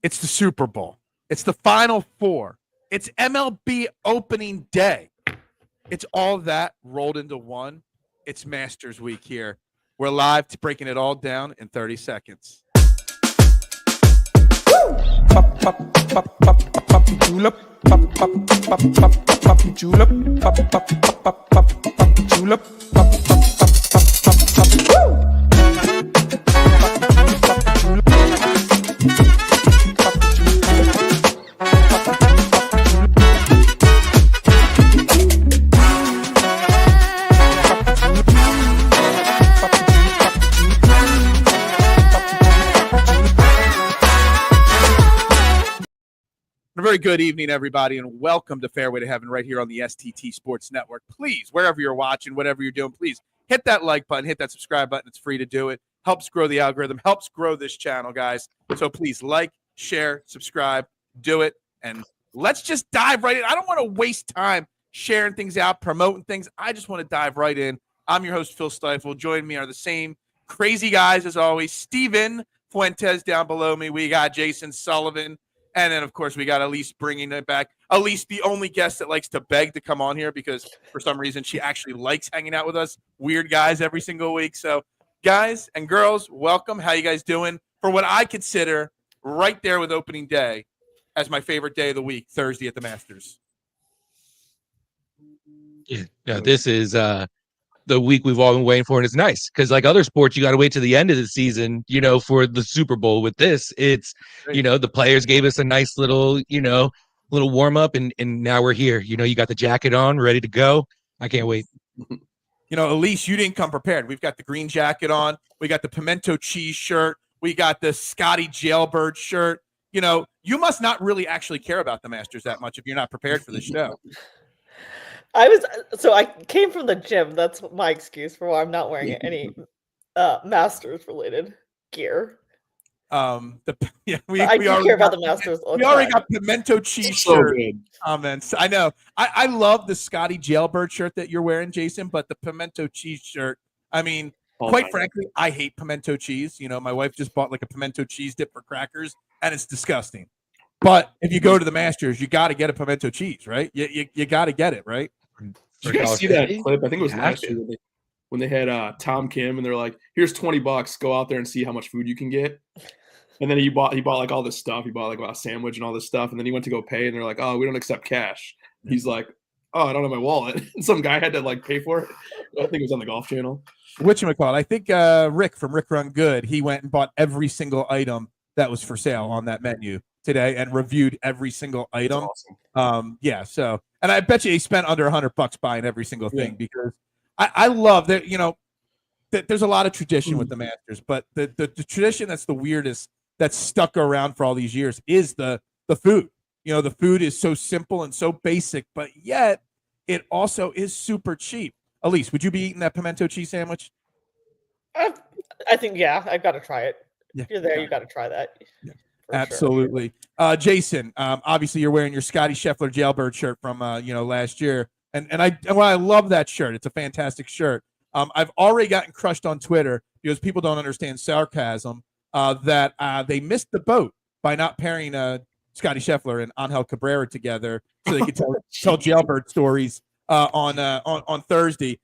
It's the Super Bowl. It's the Final Four. It's MLB opening day. It's all that rolled into one. It's Masters Week here. We're live to breaking it all down in 30 seconds. Pop, pop, pop, pop, pop, julep. Pop, pop, pop, pop, pop, julep. Pop, pop, pop, pop, pop, julep. Pop, pop, pop, pop, pop, pop. A very good evening, everybody, and welcome to Fairway to Heaven right here on the STT Sports Network. Please, wherever you're watching, whatever you're doing, please hit that like button, hit that subscribe button. It's free to do it. Helps grow the algorithm, helps grow this channel, guys. So please like, share, subscribe, do it, and let's just dive right in. I don't want to waste time sharing things out, promoting things. I just want to dive right in. I'm your host, Phil Stiefel. Joining me are the same crazy guys as always. Steven Fuentes down below me. We got Jason Sullivan. And then, of course, we got Elise bringing it back. Elise, the only guest that likes to beg to come on here because for some reason she actually likes hanging out with us weird guys every single week. So, guys and girls, welcome. How you guys doing? For what I consider right there with opening day as my favorite day of the week, Thursday at the Masters. Yeah, this is the week we've all been waiting for, and it's nice because like other sports, you got to wait to the end of the season, for the Super Bowl. With this, it's the players gave us a nice little warm up, and now we're here. You got the jacket on, ready to go. I can't wait. Elise, you didn't come prepared. We've got the green jacket on, we got the pimento cheese shirt, we got the Scottie jailbird shirt. You must not really actually care about the Masters that much if you're not prepared for the show. I came from the gym. That's my excuse for why I'm not wearing any Masters related gear. We already care about the Masters. We already got pimento cheese shirt comments. I know. I love the Scottie jailbird shirt that you're wearing, Jason, but the pimento cheese shirt. I mean, quite frankly, I hate pimento cheese. My wife just bought like a pimento cheese dip for crackers, and it's disgusting. But if you go to the Masters, you got to get a pimento cheese, right? You got to get it, right? Did you guys see that clip? I think it was last year when they had Tom Kim and they're like, "Here's $20. Go out there and see how much food you can get." And then he bought like all this stuff. He bought like a sandwich and all this stuff. And then he went to go pay, and they're like, "Oh, we don't accept cash." He's like, "Oh, I don't have my wallet." And some guy had to like pay for it. I think it was on the Golf Channel. Whatchamacallit? I think Rick from Rick Run Good. He went and bought every single item that was for sale on that menu today and reviewed every single item. Awesome. So, and I bet you he spent under $100 buying every single thing because I love that, that there's a lot of tradition with the Masters, but the tradition that's the weirdest that's stuck around for all these years is the food. The food is so simple and so basic, but yet it also is super cheap. Elise, would you be eating that pimento cheese sandwich? I think, I've got to try it. If you're there, you got to try that. Yeah. Absolutely. Sure. Jason, obviously you're wearing your Scottie Scheffler jailbird shirt from last year. And I love that shirt. It's a fantastic shirt. I've already gotten crushed on Twitter because people don't understand sarcasm that they missed the boat by not pairing Scottie Scheffler and Angel Cabrera together so they could tell jailbird stories on Thursday.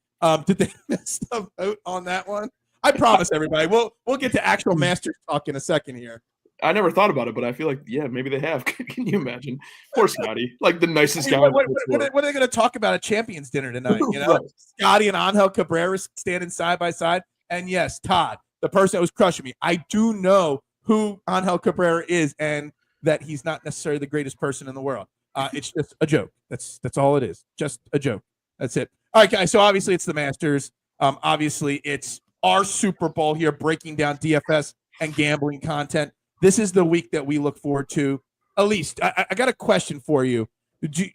Did they miss the boat on that one? I promise everybody. We'll get to actual Masters talk in a second here. I never thought about it, but I feel like, maybe they have. Can you imagine? Poor Scottie, like the nicest guy. What are they going to talk about at Champions Dinner tonight? Right. Scottie and Angel Cabrera standing side by side. And yes, Todd, the person that was crushing me, I do know who Angel Cabrera is and that he's not necessarily the greatest person in the world. It's just a joke. That's all it is. Just a joke. That's it. All right, guys. So obviously it's the Masters. Obviously it's our Super Bowl here, breaking down DFS and gambling content. This is the week that we look forward to. Elise, I got a question for you.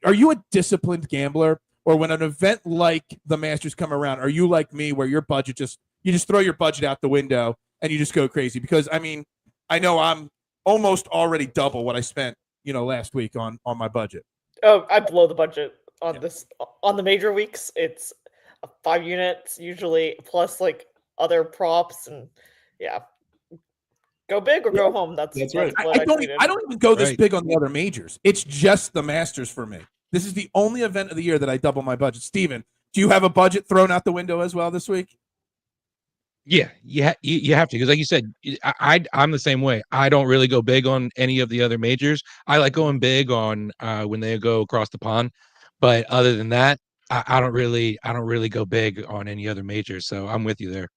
Are you a disciplined gambler, or when an event like the Masters come around, are you like me where your budget you just throw your budget out the window and you just go crazy? Because I mean, I know I'm almost already double what I spent, last week on my budget. Oh, I blow the budget on this on the major weeks. It's 5 units usually plus like other props and Go big or go home. That's right. what I don't even go this big on the other majors. It's just the Masters for me. This is the only event of the year that I double my budget. Steven, do you have a budget thrown out the window as well this week? Yeah, you have to, because like you said, I'm the same way. I don't really go big on any of the other majors. I like going big on when they go across the pond, but other than that, I don't really go big on any other majors. So I'm with you there.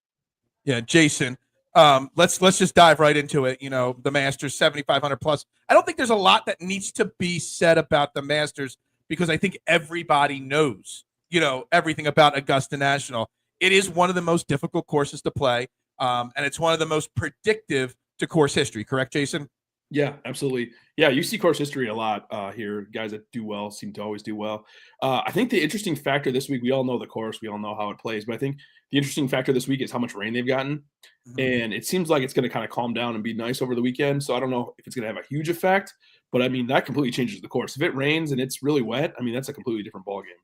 Yeah, Jason. Let's just dive right into it. You know, the Masters 7,500 plus. I don't think there's a lot that needs to be said about the Masters because I think everybody knows, you know, everything about Augusta National. It is one of the most difficult courses to play, and it's one of the most predictive to course history. Correct, Jason? Yeah, absolutely. Yeah, you see course history a lot here. Guys that do well seem to always do well. I think the interesting factor this week, we all know the course, we all know how it plays, but I think the interesting factor this week is how much rain they've gotten. Mm-hmm. And it seems like it's going to kind of calm down and be nice over the weekend. So I don't know if it's going to have a huge effect, but I mean, that completely changes the course. If it rains and it's really wet, I mean, that's a completely different ballgame.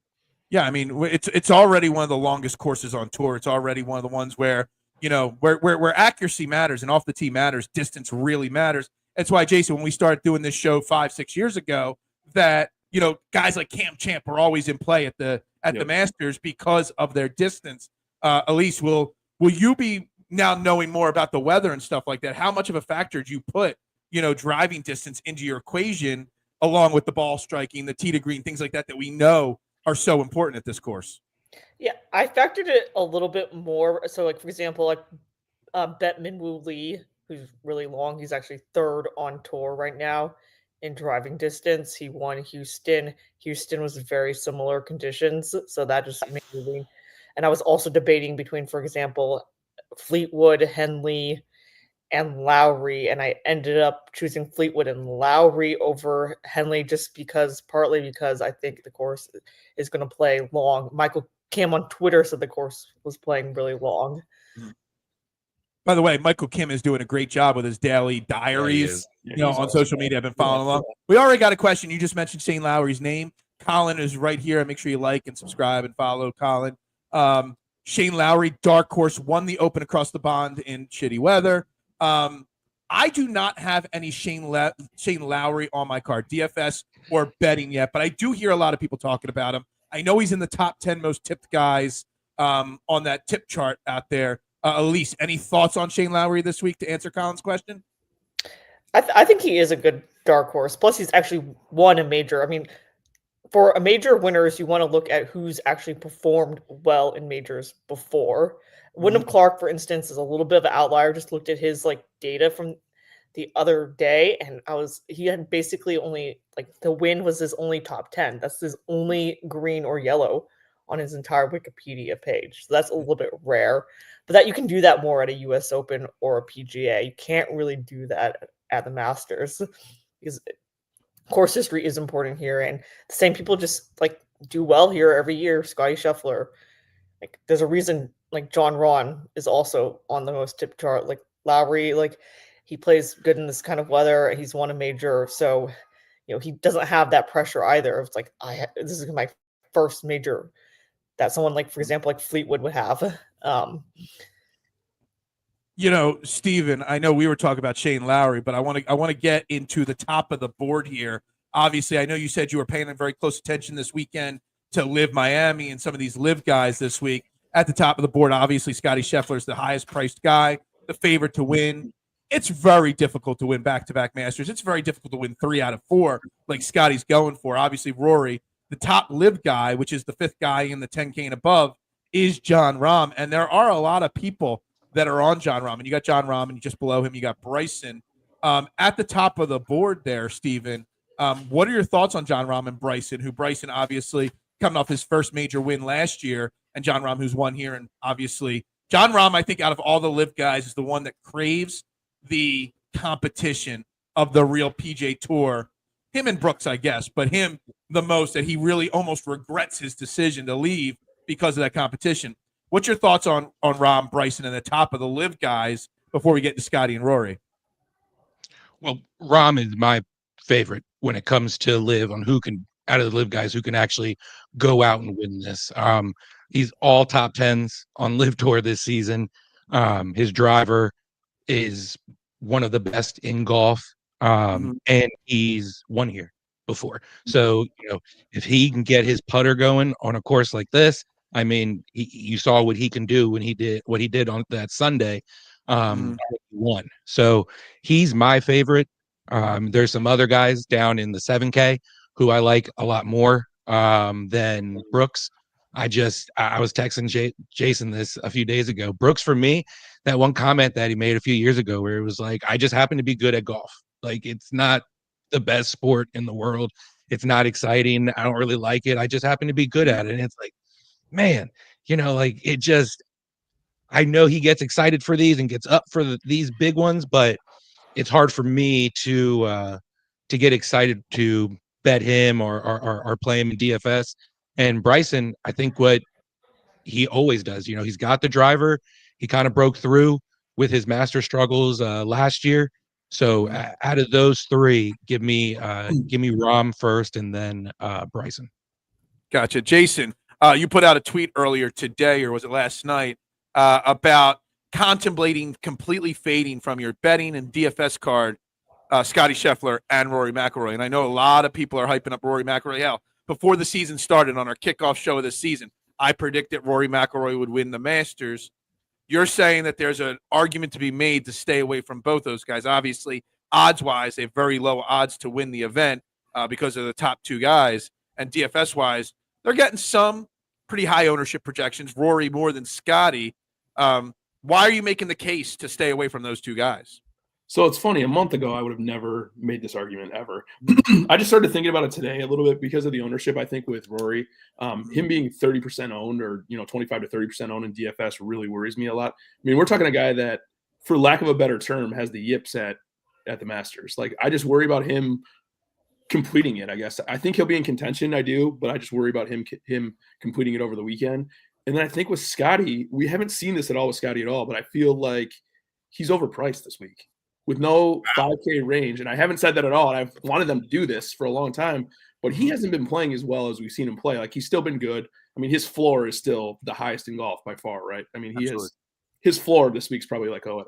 Yeah, I mean, it's already one of the longest courses on tour. It's already one of the ones where, you know, where accuracy matters and off the tee matters, distance really matters. That's why, Jason, when we started doing this show 5-6 years ago, that, you know, guys like Cam Champ are always in play at the Masters because of their distance. Elise, will you be now knowing more about the weather and stuff like that? How much of a factor do you put, you know, driving distance into your equation along with the ball striking, the tee to green, things like that we know are so important at this course? Yeah, I factored it a little bit more. So, like, for example, like Betman Wu Lee, who's really long. He's actually third on tour right now in driving distance. He won Houston. Houston was very similar conditions, so that just made me lean. And I was also debating between, for example, Fleetwood, Henley, and Lowry, and I ended up choosing Fleetwood and Lowry over Henley partly because I think the course is going to play long. Michael Kim on Twitter said the course was playing really long. By the way, Michael Kim is doing a great job with his daily diaries, on social media. I've been following along. We already got a question. You just mentioned Shane Lowry's name. Colin is right here. Make sure you like and subscribe and follow Colin. Shane Lowry, dark horse, won the Open across the pond in shitty weather. I do not have any Shane Lowry on my card, DFS or betting yet, but I do hear a lot of people talking about him. I know he's in the top 10 most tipped guys on that tip chart out there. Elise, any thoughts on Shane Lowry this week to answer Colin's question? I think he is a good dark horse. Plus, he's actually won a major. I mean, for a major winners, you want to look at who's actually performed well in majors before. Wyndham Clark, for instance, is a little bit of an outlier. Just looked at his data from the other day, and he had basically only the win was his only top 10. That's his only green or yellow on his entire Wikipedia page. So that's a little bit rare. But that you can do that more at a US Open or a PGA. You can't really do that at the Masters because course history is important here, and the same people just do well here every year. Scottie Scheffler, there's a reason John Rahm is also on the most tip chart. Lowry, he plays good in this kind of weather. He's won a major, so he doesn't have that pressure either. It's this is my first major that someone for example, Fleetwood would have. Steven, I know we were talking about Shane Lowry, but I want to get into the top of the board here. Obviously, I know you said you were paying very close attention this weekend to Live Miami and some of these Live guys this week. At the top of the board, obviously, Scottie Scheffler is the highest priced guy, the favorite to win. It's very difficult to win back-to-back Masters. It's very difficult to win 3 out of 4 like Scottie's going for. Obviously, Rory, the top Live guy, which is the 5th guy in the 10K and above, is Jon Rahm. And there are a lot of people that are on Jon Rahm. And you got Jon Rahm, and just below him, you got Bryson. At the top of the board there, Steven, what are your thoughts on Jon Rahm and Bryson, who Bryson obviously coming off his first major win last year, and Jon Rahm who's won here. And obviously, Jon Rahm, I think out of all the Live guys, is the one that craves the competition of the real PJ Tour. Him and Brooks, I guess, but him the most, that he really almost regrets his decision to leave because of that competition. What's your thoughts on Rahm, Bryson, and the top of the Live guys before we get to Scottie and Rory? Well, Rahm is my favorite when it comes to Live, on who can, out of the Live guys, who can actually go out and win this. He's all top 10s on Live Tour this season. His driver is one of the best in golf, and he's won here before. So, if he can get his putter going on a course like this, I mean, you saw what he can do when he did on that Sunday. He won. So he's my favorite. There's some other guys down in the 7K who I like a lot more than Brooks. I was texting Jason this a few days ago. Brooks, for me, that one comment that he made a few years ago where it was like, I just happen to be good at golf. Like, it's not the best sport in the world. It's not exciting. I don't really like it. I just happen to be good at it. And it's like, man, I know he gets excited for these and gets up for these big ones, but it's hard for me to get excited to bet him or play him in DFS. And Bryson, I think what he always does, he's got the driver. He kind of broke through with his master struggles last year. So out of those three, give me Rom first and then Bryson. Gotcha. Jason, you put out a tweet earlier today, or was it last night, about contemplating completely fading from your betting and DFS card Scottie Scheffler and Rory McIlroy. And I know a lot of people are hyping up Rory McIlroy. Hell, before the season started on our kickoff show of this season, I predicted Rory McIlroy would win the Masters. You're saying that there's an argument to be made to stay away from both those guys. Obviously, odds-wise, they have very low odds to win the event because of the top two guys. And DFS-wise, they're getting some pretty high ownership projections, Rory more than Scottie. Why are you making the case to stay away from those two guys? So it's funny. A month ago, I would have never made this argument ever. I just started thinking about it today a little bit because of the ownership. I think with Rory, him being 30% owned or 25 to 30% owned in DFS really worries me a lot. I mean, we're talking a guy that, for lack of a better term, has the yips at the Masters. Like, I just worry about him completing it. I guess I think he'll be in contention. I do, but I just worry about him completing it over the weekend. And then I think with Scottie, we haven't seen this at all with Scottie at all, but I feel like he's overpriced this week with no 5K range. And I haven't said that at all. And I've wanted them to do this for a long time, but he hasn't been playing as well as we've seen him play. Like, he's still been good. I mean, his floor is still the highest in golf by far, right? I mean, his floor this week's probably like T12,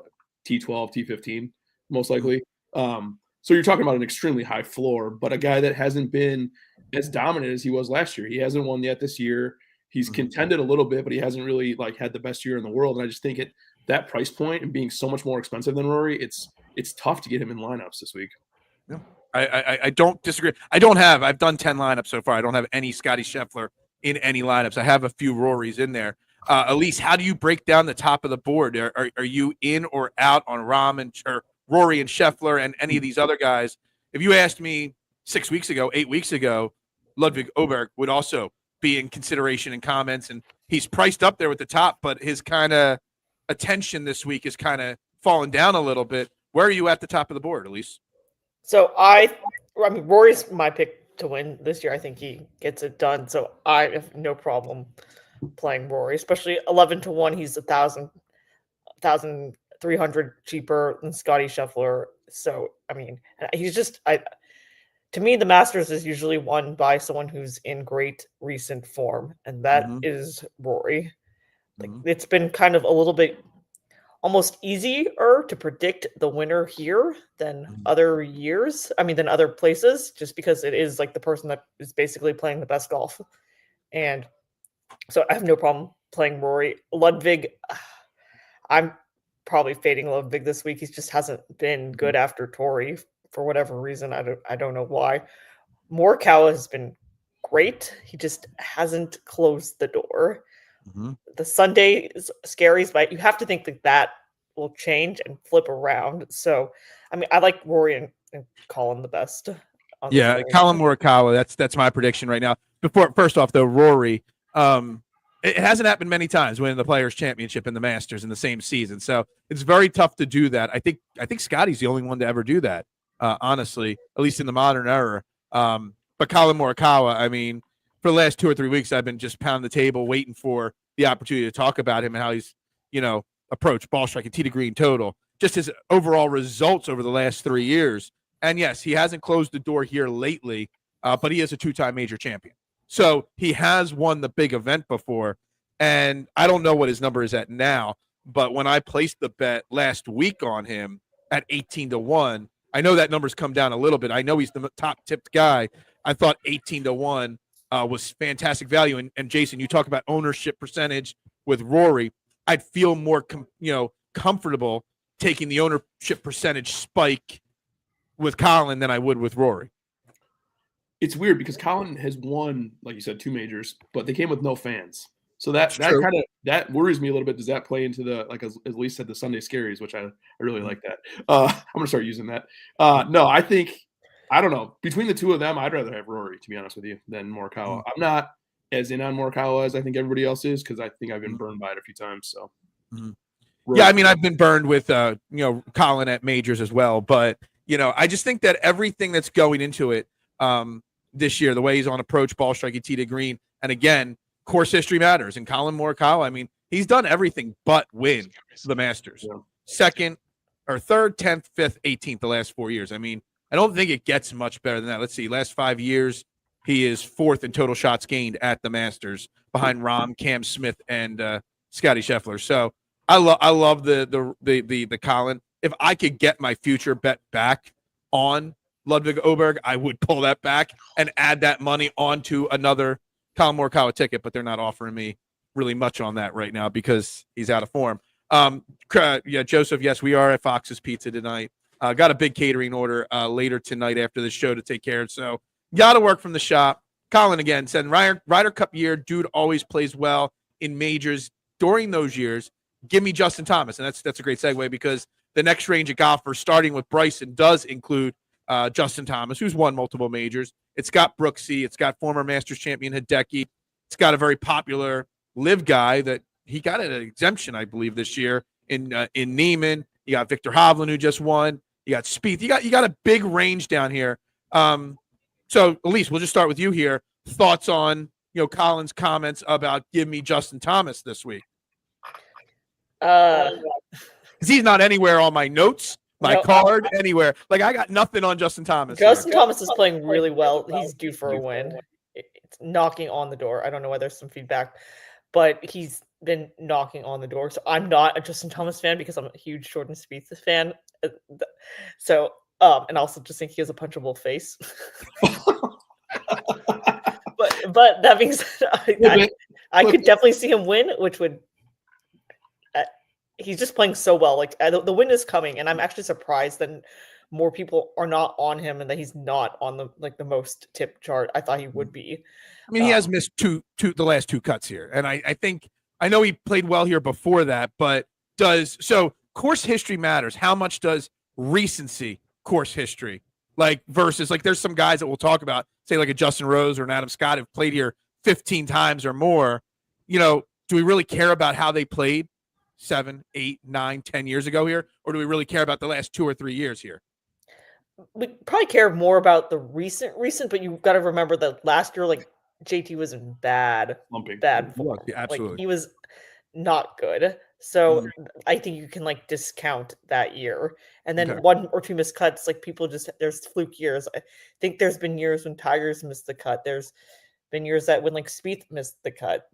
T15, most likely. So you're talking about an extremely high floor, but a guy that hasn't been as dominant as he was last year. He hasn't won yet this year. He's contended a little bit, but he hasn't really had the best year in the world. And I just think at that price point and being so much more expensive than Rory, it's tough to get him in lineups this week. Yeah. I don't disagree. I've done 10 lineups so far. I don't have any Scottie Scheffler in any lineups. I have a few Rorys in there. Elise, how do you break down the top of the board? Are you in or out on Rory and Scheffler and any of these other guys? If you asked me 8 weeks ago, Ludwig Oberg would also be in consideration in comments, and he's priced up there with the top, but his kind of attention this week is kind of fallen down a little bit. Where are you at the top of the board, Elise? So I mean, Rory's my pick to win this year. I think he gets it done. So I have no problem playing Rory, especially 11-1. He's 1,300 cheaper than Scottie Scheffler. So, I mean, he's just, to me, the Masters is usually won by someone who's in great recent form, and that is Rory. Like, it's been kind of a little bit almost easier to predict the winner here than other years. I mean, than other places, just because it is like the person that is basically playing the best golf. And so I have no problem playing Rory. Ludwig, I'm probably fading Ludwig this week. He just hasn't been good after Torrey for whatever reason. I don't know why. Morikawa has been great. He just hasn't closed the door. The Sunday scaries, but you have to think that will change and flip around. So, I mean, I like Rory and Colin the best. Yeah, Colin Morikawa. That's my prediction right now. First off, though, Rory, it hasn't happened many times winning the Players' Championship and the Masters in the same season. So it's very tough to do that. I think Scottie's the only one to ever do that, honestly, at least in the modern era. But Colin Morikawa, I mean, for the last 2 or 3 weeks, I've been just pounding the table waiting for the opportunity to talk about him and how he's, approached ball strike and tee to green total, just his overall results over the last 3 years. And yes, he hasn't closed the door here lately, but he is a 2-time major champion. So he has won the big event before. And I don't know what his number is at now, but when I placed the bet last week on him, at 18-1. I know that number's come down a little bit. I know he's the top tipped guy. I thought 18-1 was fantastic value. And Jason, you talk about ownership percentage with Rory. I'd feel more comfortable taking the ownership percentage spike with Colin than I would with Rory. It's weird because Colin has won, like you said, 2 majors, but they came with no fans. So that worries me a little bit. Does that play into the, like as Lee said, the Sunday scaries, which I really like that. I'm gonna start using that. No, I don't know. Between the two of them, I'd rather have Rory, to be honest with you, than Morikawa. I'm not as in on Morikawa as I think everybody else is because I think I've been burned by it a few times. So yeah, I mean, I've been burned with Colin at majors as well, but I just think that everything that's going into it this year, the way he's on approach, ball striking, tee to green, and again, course history matters. And Colin Morikawa, I mean, he's done everything but win the Masters. Yeah. Second or third, 10th, 5th, 18th the last 4 years. I mean, I don't think it gets much better than that. Let's see, last 5 years, he is 4th in total shots gained at the Masters behind Rahm, Cam Smith, and Scottie Scheffler. So I love the Colin. If I could get my future bet back on Ludwig Åberg, I would pull that back and add that money onto another Colin Morikawa ticket, but they're not offering me really much on that right now because he's out of form. Yeah, Joseph, yes, we are at Fox's Pizza tonight. Got a big catering order later tonight after the show to take care of. So got to work from the shop. Colin again said, Ryder Cup year, dude always plays well in majors during those years. Give me Justin Thomas. And that's a great segue because the next range of golfers, starting with Bryson, does include Justin Thomas, who's won multiple majors. It's got Brooksy. It's got former Masters champion Hideki. It's got a very popular live guy that he got an exemption, I believe, this year in Neiman. You got Victor Hovland, who just won. You got Spieth. You got a big range down here. So, Elise, we'll just start with you here. Thoughts on Colin's comments about give me Justin Thomas this week? Because he's not anywhere on my notes. My card anywhere. Like I got nothing on Justin Thomas. Justin Thomas is playing really well. He's due for a win. It's knocking on the door. I don't know why there's some feedback, but he's been knocking on the door. So I'm not a Justin Thomas fan because I'm a huge Jordan Spieth fan. So and also just think he has a punchable face. but that being said, I could definitely see him win, which would. He's just playing so well. Like the win is coming, and I'm actually surprised that more people are not on him, and that he's not on the most tipped chart. I thought he would be. I mean, he has missed the last 2 cuts here, and I know he played well here before that, but course history matters. How much does recency course history versus there's some guys that we'll talk about, say like a Justin Rose or an Adam Scott have played here 15 times or more. Do we really care about how they played 7, 8, 9, 10 years ago here, or do we really care about the last 2 or 3 years here? We probably care more about the recent, but you've got to remember that last year, JT was in bad form. Yeah, absolutely. He was not good. So I think you can discount that year. And then 1 or 2 missed cuts, people there's fluke years. I think there's been years when Tigers missed the cut. There's been years that when Spieth missed the cut.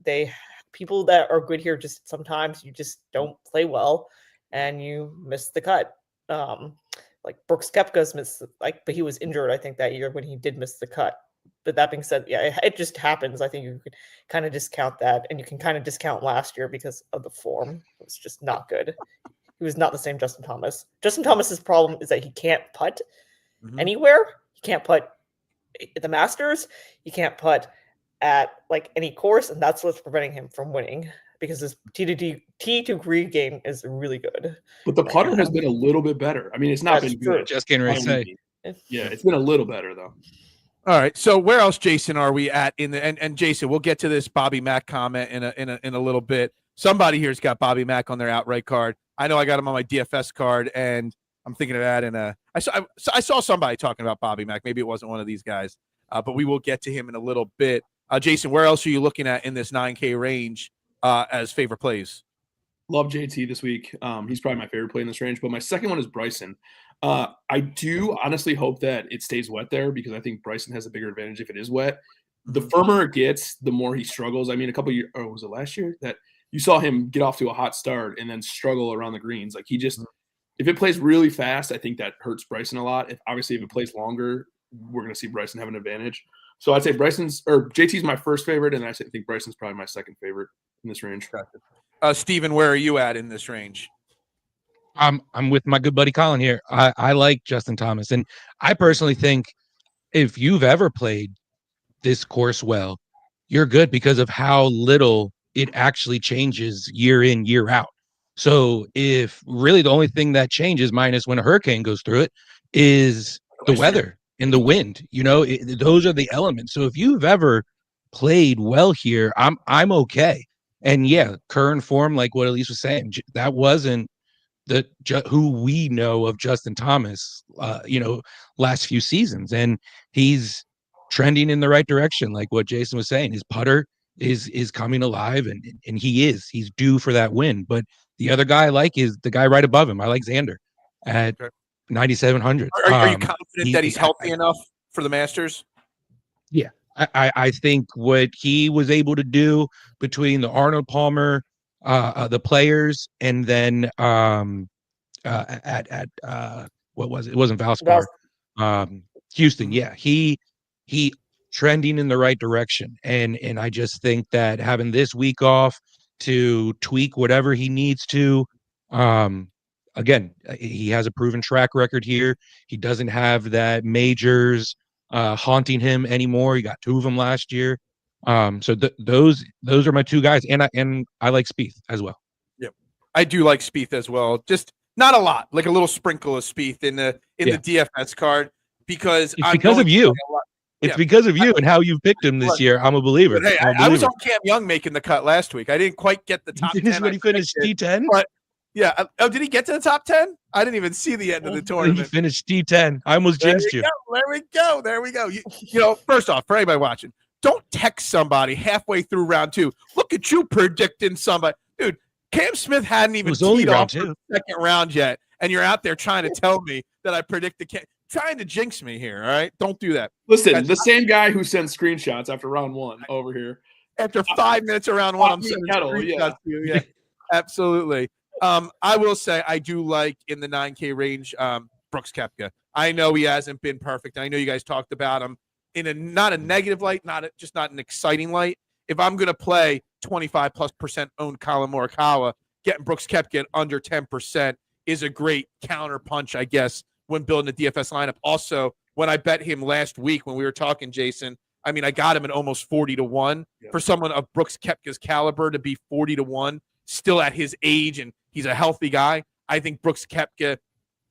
People that are good here, just sometimes you just don't play well and you miss the cut. Brooks Koepka's missed, but he was injured, I think, that year when he did miss the cut. But that being said, yeah, it just happens. I think you could kind of discount that, and you can kind of discount last year because of the form. It was just not good. He was not the same Justin Thomas. Justin Thomas's problem is that he can't putt anywhere. He can't putt at the Masters. He can't putt at any course, and that's what's preventing him from winning because his tee to green game is really good. But the putter has been a little bit better. I mean, it's not been good. Just getting ready to say. Yeah, it's been a little better though. All right. So where else, Jason, are we at in the and Jason, we'll get to this Bobby Mack comment in a little bit. Somebody here's got Bobby Mack on their outright card. I know I got him on my DFS card, and I'm thinking of adding I saw somebody talking about Bobby Mack. Maybe it wasn't one of these guys, but we will get to him in a little bit. Jason, where else are you looking at in this 9K range as favorite plays? Love JT this week. He's probably my favorite play in this range, but my second one is Bryson. I do honestly hope that it stays wet there because I think Bryson has a bigger advantage if it is wet. The firmer it gets, the more he struggles. I mean, a couple years, was it last year that you saw him get off to a hot start and then struggle around the greens? He just if it plays really fast, I think that hurts Bryson a lot. If it plays longer, we're going to see Bryson have an advantage. So I'd say JT's my first favorite, and I think Bryson's probably my second favorite in this range. Steven, where are you at in this range? I'm with my good buddy Colin here. I like Justin Thomas, and I personally think if you've ever played this course well, you're good because of how little it actually changes year in, year out. So if really the only thing that changes, minus when a hurricane goes through it, is the weather and the wind, those are the elements. So if you've ever played well here, I'm okay. And yeah, current form, like what Elise was saying, that wasn't who we know of Justin Thomas, last few seasons, and he's trending in the right direction. Like what Jason was saying, his putter is coming alive, and he's due for that win. But the other guy I like is the guy right above him. I like Xander at 9,700. Are you confident that he's healthy enough for the Masters? Yeah, I think what he was able to do between the Arnold Palmer, the players, and then at what was it? It wasn't Valspar. Houston. Yeah, he trending in the right direction, and I just think that having this week off to tweak whatever he needs to. Again, he has a proven track record here. He doesn't have that majors haunting him anymore. He got 2 of them last year. So those are my 2 guys, and I like Spieth as well. Yep, I do like Spieth as well. Just not a lot, like a little sprinkle of Spieth in the DFS card because it's because of you. It's because of you and how you've picked him this year. I'm a believer. Hey, I was on Cam Young making the cut last week. I didn't quite get the top 10. This is when he finished T10. But yeah. Oh, did he get to the top 10? I didn't even see the end of the tournament. He finished T10. I almost jinxed you. There we go. First off, for anybody watching, don't text somebody halfway through round 2. Look at you predicting somebody. Dude, Cam Smith hadn't even teed off the second round yet, and you're out there trying to tell me that I predicted trying to jinx me here, all right? Don't do that. Listen, the same guy who sent screenshots after round 1 over here. After 5 minutes of round 1, I'm sending screenshots to you. Yeah, absolutely. I will say I do like in the 9K range Brooks Koepka. I know he hasn't been perfect. I know you guys talked about him in not a negative light, not an exciting light. If I'm going to play 25+% owned Colin Morikawa, getting Brooks Koepka at under 10% is a great counter punch, I guess, when building a DFS lineup. Also, when I bet him last week when we were talking, Jason, I mean, I got him at almost 40-1. For someone of Brooks Koepka's caliber to be 40-1, still at his age, and he's a healthy guy, I think Brooks Koepka,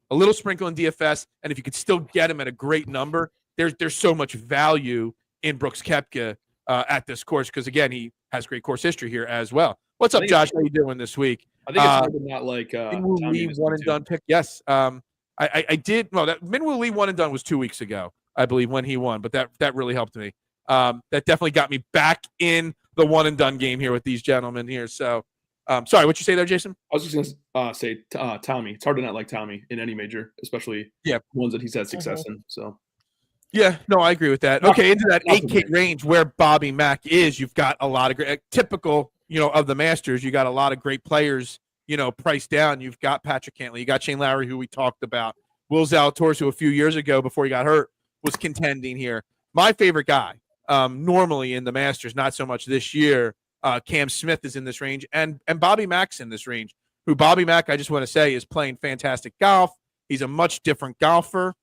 a little sprinkle in DFS, and if you could still get him at a great number, there's so much value in Brooks Koepka at this course because, again, he has great course history here as well. What's up, Josh? How you doing this week? I think it's hard to not like Minwoo Lee one and done pick. Yes. I did. Well, that Minwoo Lee one and done was 2 weeks ago, I believe, when he won. But that really helped me. That definitely got me back in the one and done game here with these gentlemen here. So, sorry, what you say there, Jason? I was just gonna say Tommy. It's hard to not like Tommy in any major, especially ones that he's had success in. So. Yeah, no, I agree with that. Okay, into that 8K range where Bobby Mack is, you've got a lot of great, typical, of the Masters. You got a lot of great players, priced down. You've got Patrick Cantlay, you got Shane Lowry, who we talked about, Will Zalatoris, who a few years ago before he got hurt was contending here. My favorite guy, normally in the Masters, not so much this year. Cam Smith is in this range, and Bobby Mack's in this range. Who Bobby Mack, I just want to say, is playing fantastic golf. He's a much different golfer.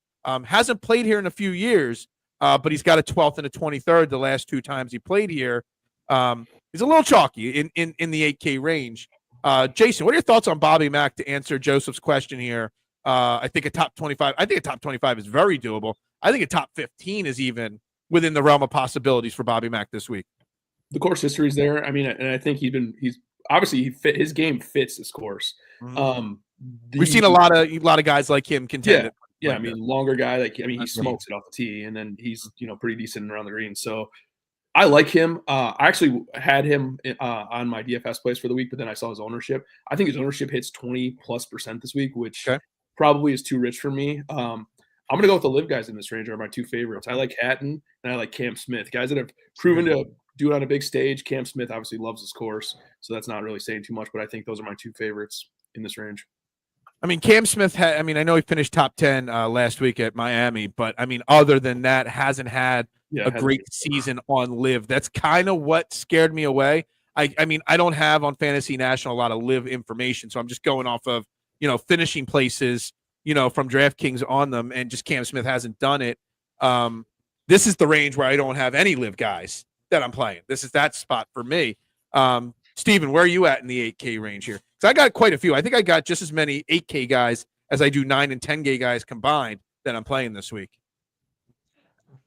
Hasn't played here in a few years, but he's got a 12th and a 23rd the last 2 times he played here. He's a little chalky in the 8K range. Jason, what are your thoughts on Bobby Mack to answer Joseph's question here? I think a top 25. I think a top 25 is very doable. I think a top 15 is even within the realm of possibilities for Bobby Mack this week. The course history is there. I mean, and I think he's obviously his game fits this course. We've seen a lot of guys like him contend. Yeah, I mean, longer guy. He smokes it off the tee, and then he's pretty decent around the green. So I like him. I actually had him on my DFS plays for the week, but then I saw his ownership. I think his ownership hits 20+% this week, which probably is too rich for me. I'm gonna go with the live guys in this range are my 2 favorites. I like Hatton and I like Cam Smith, guys that have proven to do it on a big stage. Cam Smith obviously loves this course, so that's not really saying too much, but I think those are my 2 favorites in this range. I mean, Cam Smith I mean, I know he finished top 10 last week at Miami, but I mean, other than that, hasn't had a great season on Live. That's kind of what scared me away. I mean, I don't have on Fantasy National a lot of Live information, so I'm just going off of, finishing places, from DraftKings on them, and just Cam Smith hasn't done it. This is the range where I don't have any Live guys that I'm playing. This is that spot for me. Steven, where are you at in the 8K range here? Because I got quite a few. I think I got just as many 8K guys as I do 9 and 10K guys combined that I'm playing this week.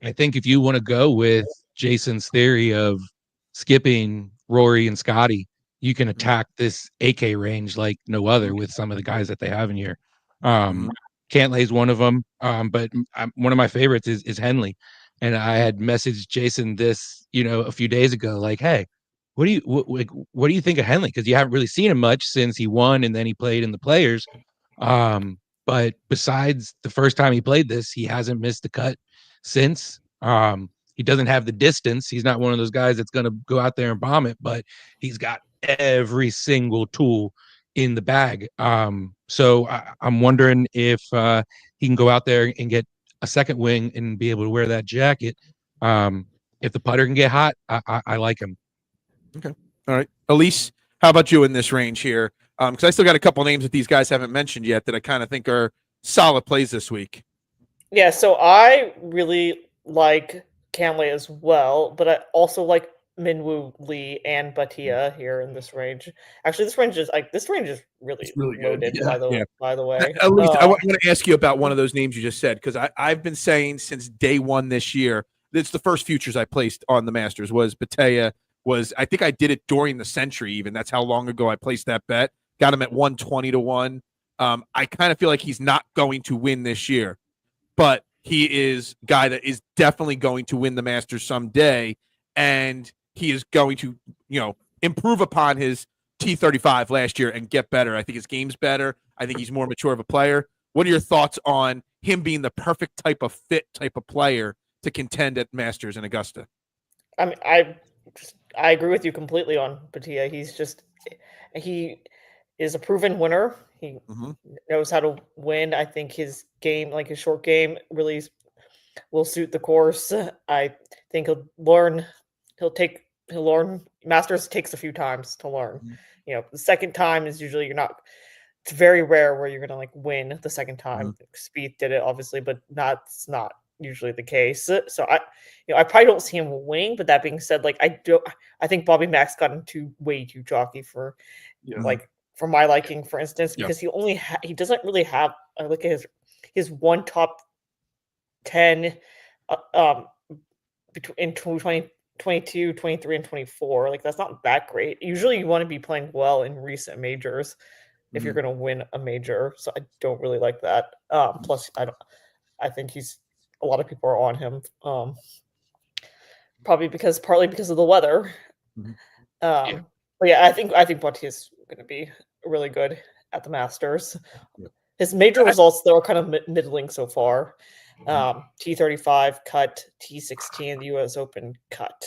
I think if you want to go with Jason's theory of skipping Rory and Scottie, you can attack this 8K range like no other with some of the guys that they have in here. Cantlay's one of them, but one of my favorites is Henley. And I had messaged Jason this, a few days ago, like, hey, what do you think of Henley? Because you haven't really seen him much since he won and then he played in the Players. But besides the first time he played this, he hasn't missed the cut since. He doesn't have the distance. He's not one of those guys that's going to go out there and bomb it, but he's got every single tool in the bag. So I'm wondering if he can go out there and get a second wing and be able to wear that jacket. If the putter can get hot, I like him. Okay. All right. Elise, how about you in this range here? Because I still got a couple names that these guys haven't mentioned yet that I kind of think are solid plays this week. Yeah, so I really like Cantlay as well, but I also like Minwoo Lee and Bhatia here in this range. Actually, this range is really loaded. Good. By the way, At least I want to ask you about one of those names you just said, because I've been saying since day one this year, it's the first futures I placed on the Masters was Bhatia. I think I did it during the Century even. That's how long ago I placed that bet. Got him at 120-1. I kind of feel like he's not going to win this year, but he is a guy that is definitely going to win the Masters someday, and he is going to, improve upon his T35 last year and get better. I think his game's better. I think he's more mature of a player. What are your thoughts on him being the perfect type of player to contend at Masters in Augusta? I mean, I agree with you completely on Bhatia. He is a proven winner. He knows how to win. I think his game, like his short game, really will suit the course. I think he'll learn. Masters takes a few times to learn. The second time is usually it's very rare where you're going to win the second time. Spieth did it obviously, but it's not usually the case. So I probably don't see him winning, but that being said, I think Bobby Mack's gotten way too chalky for for my liking, for instance, because he doesn't really have look at his one top 10 in 2022, 23, and 24. That's not that great. Usually you want to be playing well in recent majors if you're going to win a major. So I don't really like that. Plus I think a lot of people are on him. Partly because of the weather. But yeah, I think Bhatia is going to be really good at the Masters. His major results though are kind of middling so far. T35 cut, T16 the U.S. Open cut.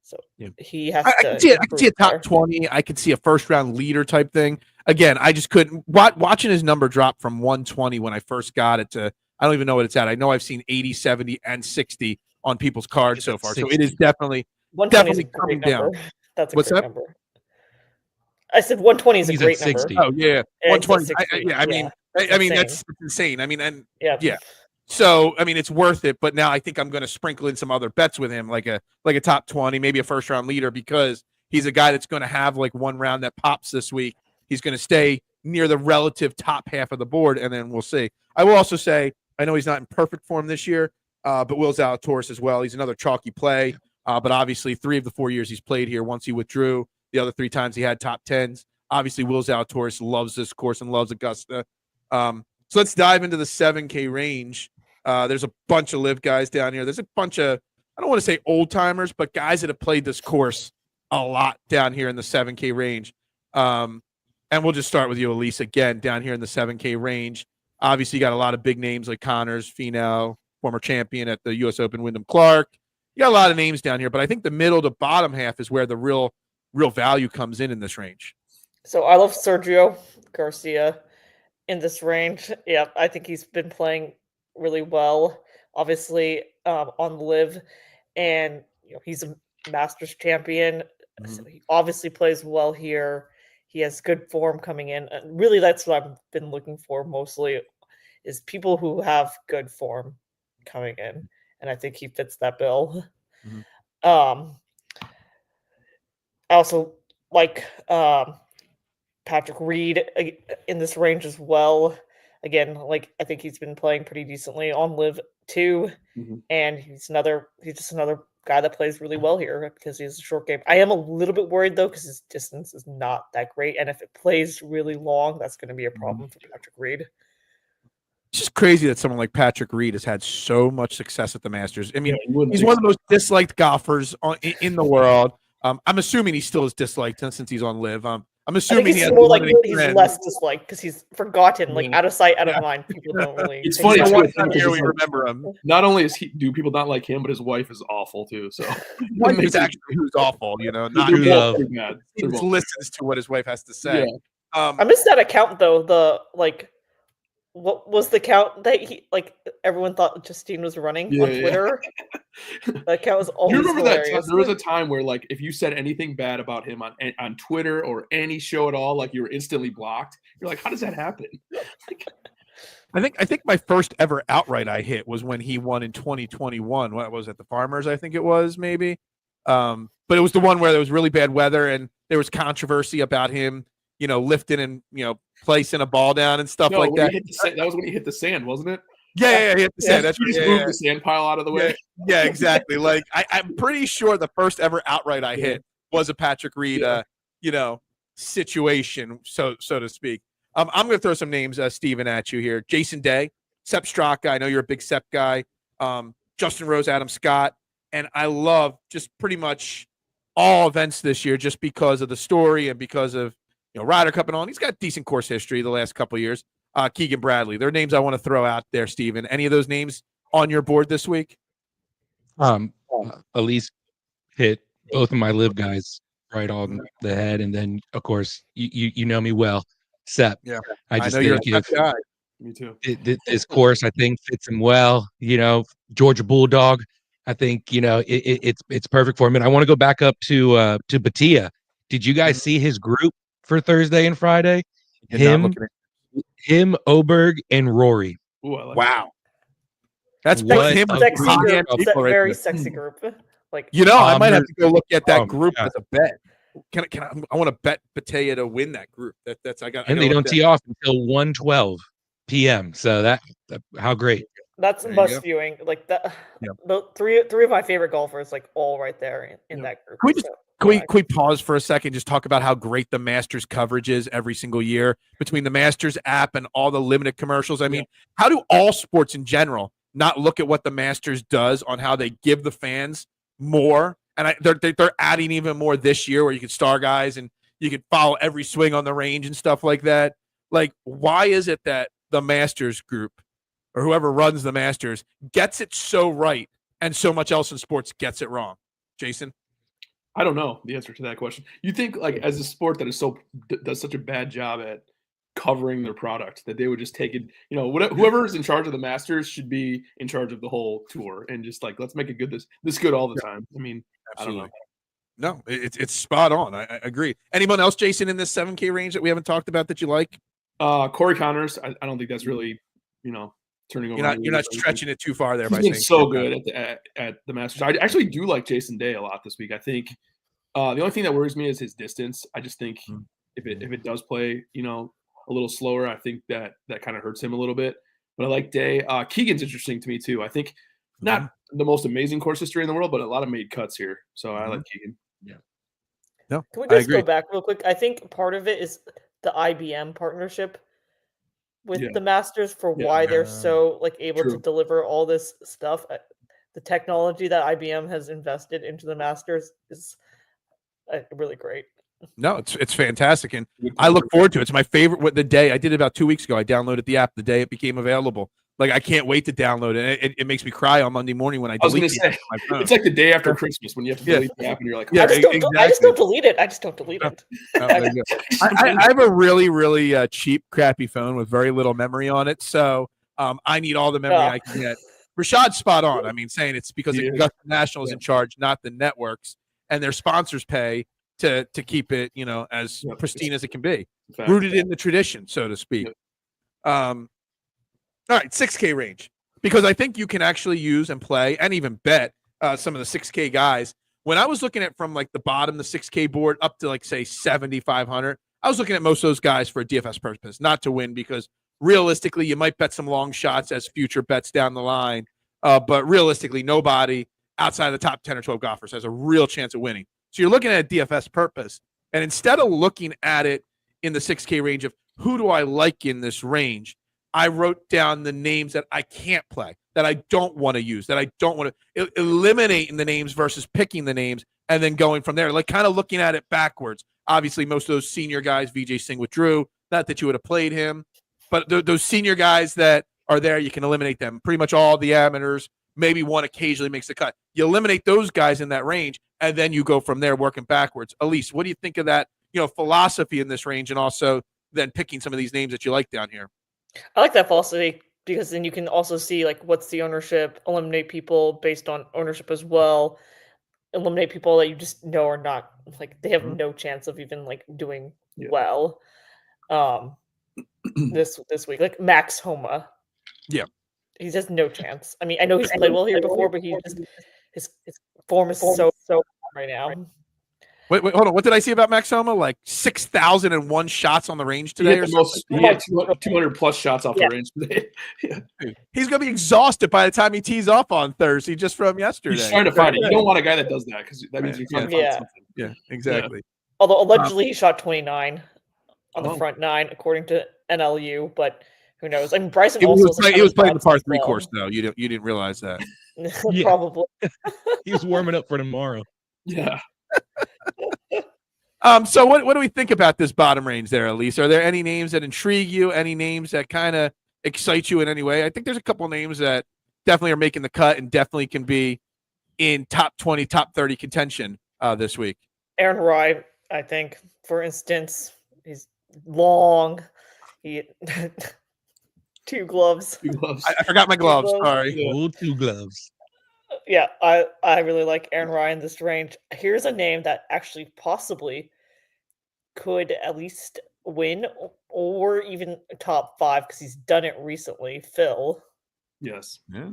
So he has to. I can see a top 20. I could see a first round leader type thing. Again, I just couldn't watching his number drop from 120 when I first got it to I don't even know what it's at. I know I've seen 80, 70, and 60 on people's cards so far. 60. So it is definitely coming down. That's a great number. I said 120 is a great number. Oh yeah, 120. I mean that's insane. I mean, yeah. So I mean, it's worth it. But now I think I'm going to sprinkle in some other bets with him, like a top 20, maybe a first round leader, because he's a guy that's going to have one round that pops this week. He's going to stay near the relative top half of the board, and then we'll see. I will also say, I know he's not in perfect form this year, but Will Zalatoris as well. He's another chalky play. But obviously, 3 of the 4 years he's played here, once he withdrew. The other 3 times he had top 10s. Obviously, Will Zalatoris loves this course and loves Augusta. So let's dive into the 7K range. There's a bunch of live guys down here. There's a bunch of, I don't want to say old timers, but guys that have played this course a lot down here in the 7K range. And we'll just start with you, Elise, again, down here in the 7K range. Obviously, you got a lot of big names like Connors, Finau, former champion at the U.S. Open, Wyndham Clark. You got a lot of names down here, but I think the middle to bottom half is where the real value comes in this range. So I love Sergio Garcia. in this range. Yeah, I think he's been playing really well. Obviously, on Live, and he's a Masters champion, so he obviously plays well here. He has good form coming in, and really, that's what I've been looking for mostly, is people who have good form coming in, and I think he fits that bill. I also like Patrick Reed in this range as well. Again, I think he's been playing pretty decently on Live too, and he's just another guy that plays really well here because he has a short game. I am a little bit worried though because his distance is not that great, and if it plays really long, that's going to be a problem for Patrick Reed. It's just crazy that someone like Patrick Reed has had so much success at the Masters. I mean, he's one of the most disliked golfers in the world. I'm assuming he still is disliked since he's on Live. I'm assuming he's more like he's less disliked because he's forgotten, out of sight, out of mind. People don't really. It's funny. One time here we remember him. Not only do people not like him, but his wife is awful too. So wife is actually who's awful. Not he listens to what his wife has to say. Yeah. I missed that account though. What was the account that everyone thought Justine was running on Twitter? That account was always. You remember hilarious. that? There was a time where, if you said anything bad about him on Twitter or any show at all, you were instantly blocked. You're like, how does that happen? I think my first ever outright I hit was when he won in 2021. What was it? The Farmers, I think it was maybe. But it was the one where there was really bad weather and there was controversy about him, lifting and placing a ball down and stuff like that. That was when he hit the sand, wasn't it? Yeah, he hit the sand. That's he just moved the sand pile out of the way. Yeah, exactly. I'm pretty sure the first ever outright I hit was a Patrick Reed, situation, so to speak. I'm going to throw some names, Steven, at you here. Jason Day, Sepp Straka. I know you're a big Sepp guy. Justin Rose, Adam Scott, and I love just pretty much all events this year just because of the story and because of Ryder Cup and all. And he's got decent course history the last couple of years. Keegan Bradley. They're names I want to throw out there, Steven. Any of those names on your board this week? Elise hit both of my Live guys right on the head, and then of course you know me well, Sepp. Yeah, I know you're a Sepp guy. Me too. This course I think fits him well. Georgia Bulldog. I think it's perfect for him. And I want to go back up to Batia. Did you guys see his group for Thursday and Friday? Him, Oberg, and Rory. Ooh, wow. That's him. Sexy group. Very sexy group. I might have to go look at that group as a bet. I want to bet Batia to win that group. And they don't tee off until 1:12 p.m. So that how great. That's must viewing. The three of my favorite golfers, all right there in that group. Can we pause for a second? Just talk about how great the Masters coverage is every single year between the Masters app and all the limited commercials. I mean, how do all sports in general not look at what the Masters does on how they give the fans more? And they're adding even more this year, where you can star guys and you can follow every swing on the range and stuff like that. Why is it that the Masters group or whoever runs the Masters gets it so right and so much else in sports gets it wrong? Jason? I don't know the answer to that question. You think as a sport that does such a bad job at covering their product that they would just take it, whoever is in charge of the Masters should be in charge of the whole tour and just let's make it this good all the time. I mean, absolutely. I don't know. No, it's spot on. I agree. Anyone else, Jason, in this 7K range that we haven't talked about that you like? Corey Connors. I don't think that's really, turning over. You're not stretching it too far there. He's been so good at the Masters. I actually do like Jason Day a lot this week. I think the only thing that worries me is his distance. I just think if it does play, a little slower, I think that kind of hurts him a little bit. But I like Day. Keegan's interesting to me too. I think not the most amazing course history in the world, but a lot of made cuts here. So I like Keegan. Yeah. No, can we just go back real quick? I think part of it is the IBM partnership with the Masters for why they're so able to deliver all this stuff. The technology that IBM has invested into the Masters is really great. No, it's fantastic, and I look forward to it. It's my favorite. The day I did it about 2 weeks ago, I downloaded the app the day it became available. Like I can't wait to download it. It makes me cry on Monday morning when I delete the app on my phone. It's like the day after Christmas when you have to delete the app and you're like, I just don't delete it. I just don't delete it. I have a really, really cheap, crappy phone with very little memory on it. So I need all the memory I can get. Rashad's spot on. I mean, saying it's because the Augusta National is in charge, not the networks, and their sponsors pay to keep it, as pristine as it can be, rooted in the tradition, so to speak. All right, 6K range, because I think you can actually use and play and even bet some of the 6K guys. When I was looking at from like the bottom, the 6K board up to like say 7,500, I was looking at most of those guys for a DFS purpose, not to win, because realistically you might bet some long shots as future bets down the line, but realistically nobody outside of the top 10 or 12 golfers has a real chance of winning. So you're looking at a DFS purpose, and instead of looking at it in the 6K range of who do I like in this range, I wrote down the names that I can't play, that I don't want to use, that I don't want to eliminating the names versus picking the names and then going from there, like kind of looking at it backwards. Obviously, most of those senior guys, Vijay Singh withdrew, not that you would have played him, but those senior guys that are there, you can eliminate them. Pretty much all the amateurs, maybe one occasionally makes the cut. You eliminate those guys in that range, and then you go from there working backwards. Elise, what do you think of that, philosophy in this range, and also then picking some of these names that you like down here? I like that philosophy because then you can also see like what's the ownership, eliminate people based on ownership as well, eliminate people that you just know are not like they have no chance of even like doing well. This week, like Max Homa, he has no chance. I mean, I know he's played well here before, but he just his form is so right now. Wait, hold on. What did I see about Max Homa? Like 6,001 shots on the range today, or something? He had 200 plus shots off the range today. He's going to be exhausted by the time he tees off on Thursday, just from yesterday. He's trying to find it. You don't want a guy that does that because that means you're trying to find something. Yeah, exactly. Although allegedly he shot 29 on the front nine, according to NLU, but who knows? I mean, Bryson he also was playing the par 3 course, though. You didn't realize that. Probably. He was warming up for tomorrow. Yeah. So what do we think about this bottom range there, Elise? Are there any names that intrigue you? Any names that kind of excite you in any way? I think there's a couple names that definitely are making the cut and definitely can be in top 20, top 30 contention this week. Aaron Rory, I think, for instance, he's long. He 2 gloves. I forgot my gloves. Sorry. Two gloves. Yeah, I really like Aaron Rory in this range. Here's a name that actually possibly could at least win or even top 5 because he's done it recently. Phil. Yes. Yeah.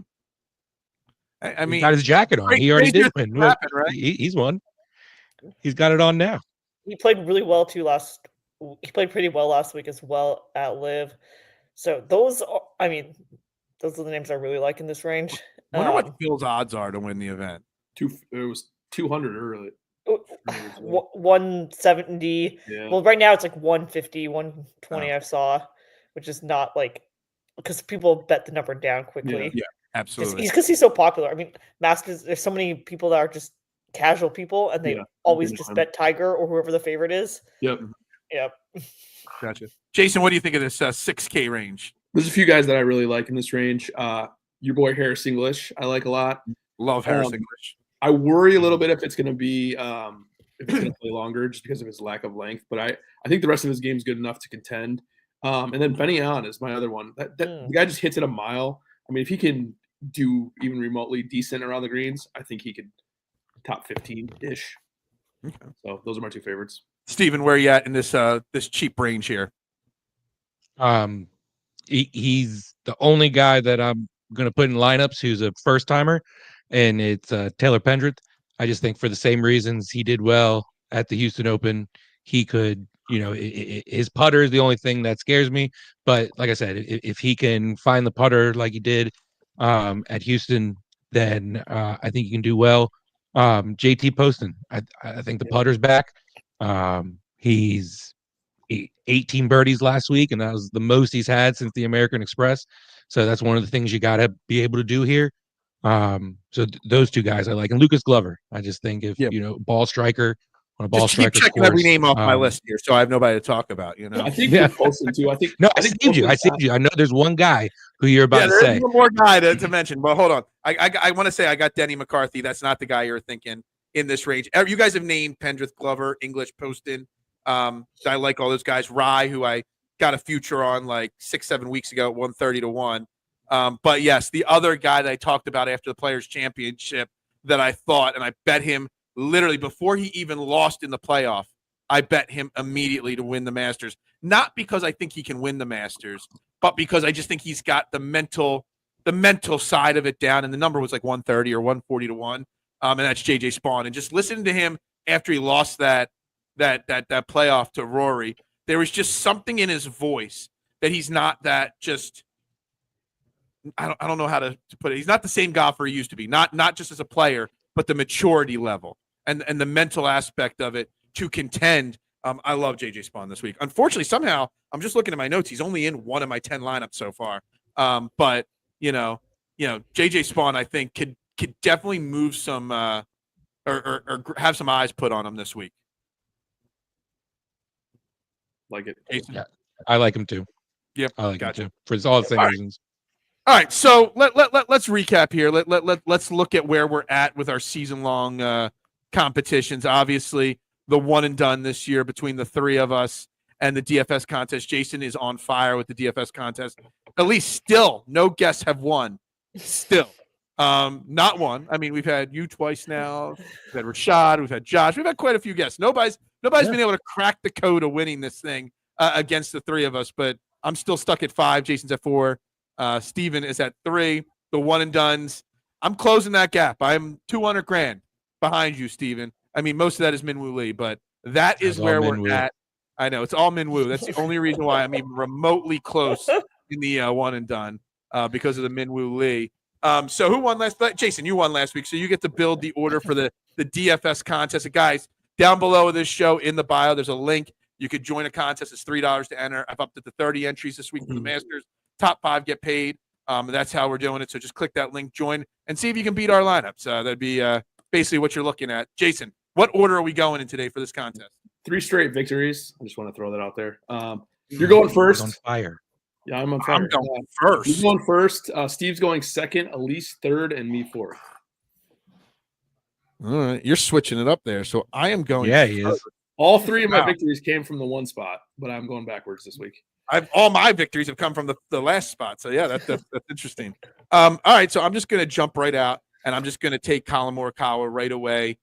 I mean, he got his jacket on. He already did win. Happen, right? He's won. He's got it on now. He played really well too He played pretty well last week as well at Live. So those are the names I really like in this range. I wonder what Phil's odds are to win the event. It was 200 early. 170. Yeah. Well, right now it's like 150, 120 I saw, which is not like because people bet the number down quickly. Yeah, absolutely. Because he's so popular. I mean, Masters, there's so many people that are just casual people and they always just bet Tiger or whoever the favorite is. Yep. Gotcha. Jason, what do you think of this 6K range? There's a few guys that I really like in this range. Your boy Harris English, I like a lot. Love Harris English. I worry a little bit if it's going to be if it's going to play longer just because of his lack of length. But I think the rest of his game is good enough to contend. And then Benny Allen is my other one. The guy just hits it a mile. I mean, if he can do even remotely decent around the greens, I think he could top 15-ish. Okay. So those are my 2 favorites. Steven, where are you at in this cheap range here? He's the only guy that I'm going to put in lineups who's a first timer, and it's Taylor Pendrith. I just think for the same reasons he did well at the Houston Open, he could, his putter is the only thing that scares me. But like I said, if he can find the putter like he did at Houston, then I think he can do well. JT Poston, I think the putter's back. He's 18 birdies last week, and that was the most he's had since the American Express. So that's one of the things you got to be able to do here. So those 2 guys I like. And Lucas Glover, I just think if, ball striker, on a ball Just keep striker checking course. every name off my list here, so I have nobody to talk about. I think Yeah. Poston too. I saved you. I saved you. I know there's one guy who you're about to there's say. one more guy to mention. But hold on, I want to say I got Denny McCarthy. That's not the guy you're thinking in this range. You guys have named Pendrith, Glover, English, Poston. I like all those guys. Rye, who I got a future on like 6-7 weeks ago at 130 to 1. But yes, the other guy that I talked about after the Players Championship that I thought, and I bet him literally before he even lost in the playoff, I bet him immediately to win the Masters. Not because I think he can win the Masters, but because I just think he's got the mental side of it down. And the number was like 130 or 140 to 1. And that's JJ Spawn. And just listening to him after he lost that playoff to Rory, there was just something in his voice that he's not that just. I don't know how to put it. He's not the same golfer he used to be. Not just as a player, but the maturity level and the mental aspect of it to contend. I love JJ Spawn this week. Unfortunately, somehow I'm just looking at my notes. He's only in one of my 10 lineups so far. But JJ Spawn, I think could definitely move some or have some eyes put on him this week. Like it. Yeah, I like him too. Yep, I like gotcha. him too for all the same reasons. All right, so let's recap here. Let's look at where we're at with our season-long competitions. Obviously, the one and done this year between the three of us and the DFS contest. Jason is on fire with the DFS contest. At least still, no guests have won. Still, not one. I mean, we've had you twice now. We've had Rashad. We've had Josh. We've had quite a few guests. Nobody's been able to crack the code of winning this thing against the three of us. But I'm still stuck at 5. Jason's at 4. Steven is at 3. The one and dones. I'm closing that gap. I'm $200,000 behind you, Steven. I mean, most of that is Minwoo Lee, but that is where we're at. I know it's all Minwoo. That's the only reason why I'm even remotely close in the one and done because of the Minwoo Lee. So who won last? Jason, you won last week, so you get to build the order for the DFS contest. And guys, down below this show in the bio, there's a link. You could join a contest. It's $3 to enter. I've upped it to 30 entries this week for the Masters. Top 5 get paid. That's how we're doing it. So just click that link, join, and see if you can beat our lineups. That'd be basically what you're looking at. Jason, what order are we going in today for this contest? 3 straight victories. I just want to throw that out there. You're going first. On fire. Yeah, I'm on fire. I'm going first. You're going first. Steve's going second. Elise third, and me fourth. All right, you're switching it up there. So I am going. Yeah, he is. All 3 of my victories came from the one spot, but I'm going backwards this week. All my victories have come from the last spot. So yeah, that's interesting. All right, so I'm just going to jump right out, and I'm just going to take Collin Morikawa right away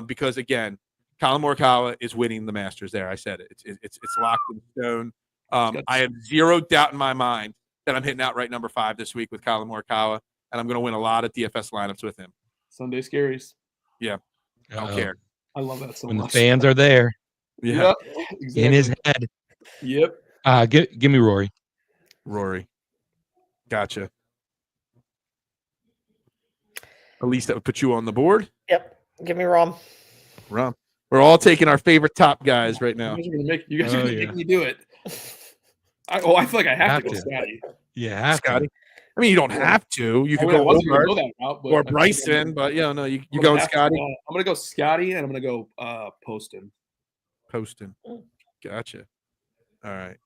because again, Collin Morikawa is winning the Masters. There, I said it. It's locked in stone. I have zero doubt in my mind that I'm hitting outright number 5 this week with Collin Morikawa, and I'm going to win a lot of DFS lineups with him. Sunday scaries. Yeah, I don't care. I love that so when much. The fans are there. Yeah, exactly. In his head. Yep. Give me Rory. Rory. Gotcha. At least that would put you on the board. Yep. Give me Rom. Rom. We're all taking our favorite top guys right now. You guys are going to make me do it. I feel like I have to go Scottie. Yeah, Scottie. I mean, you don't have to. You could go Omar or Bryson, but no, you go Scottie. I'm going to go Scottie, and I'm going to go Poston. Gotcha. All right.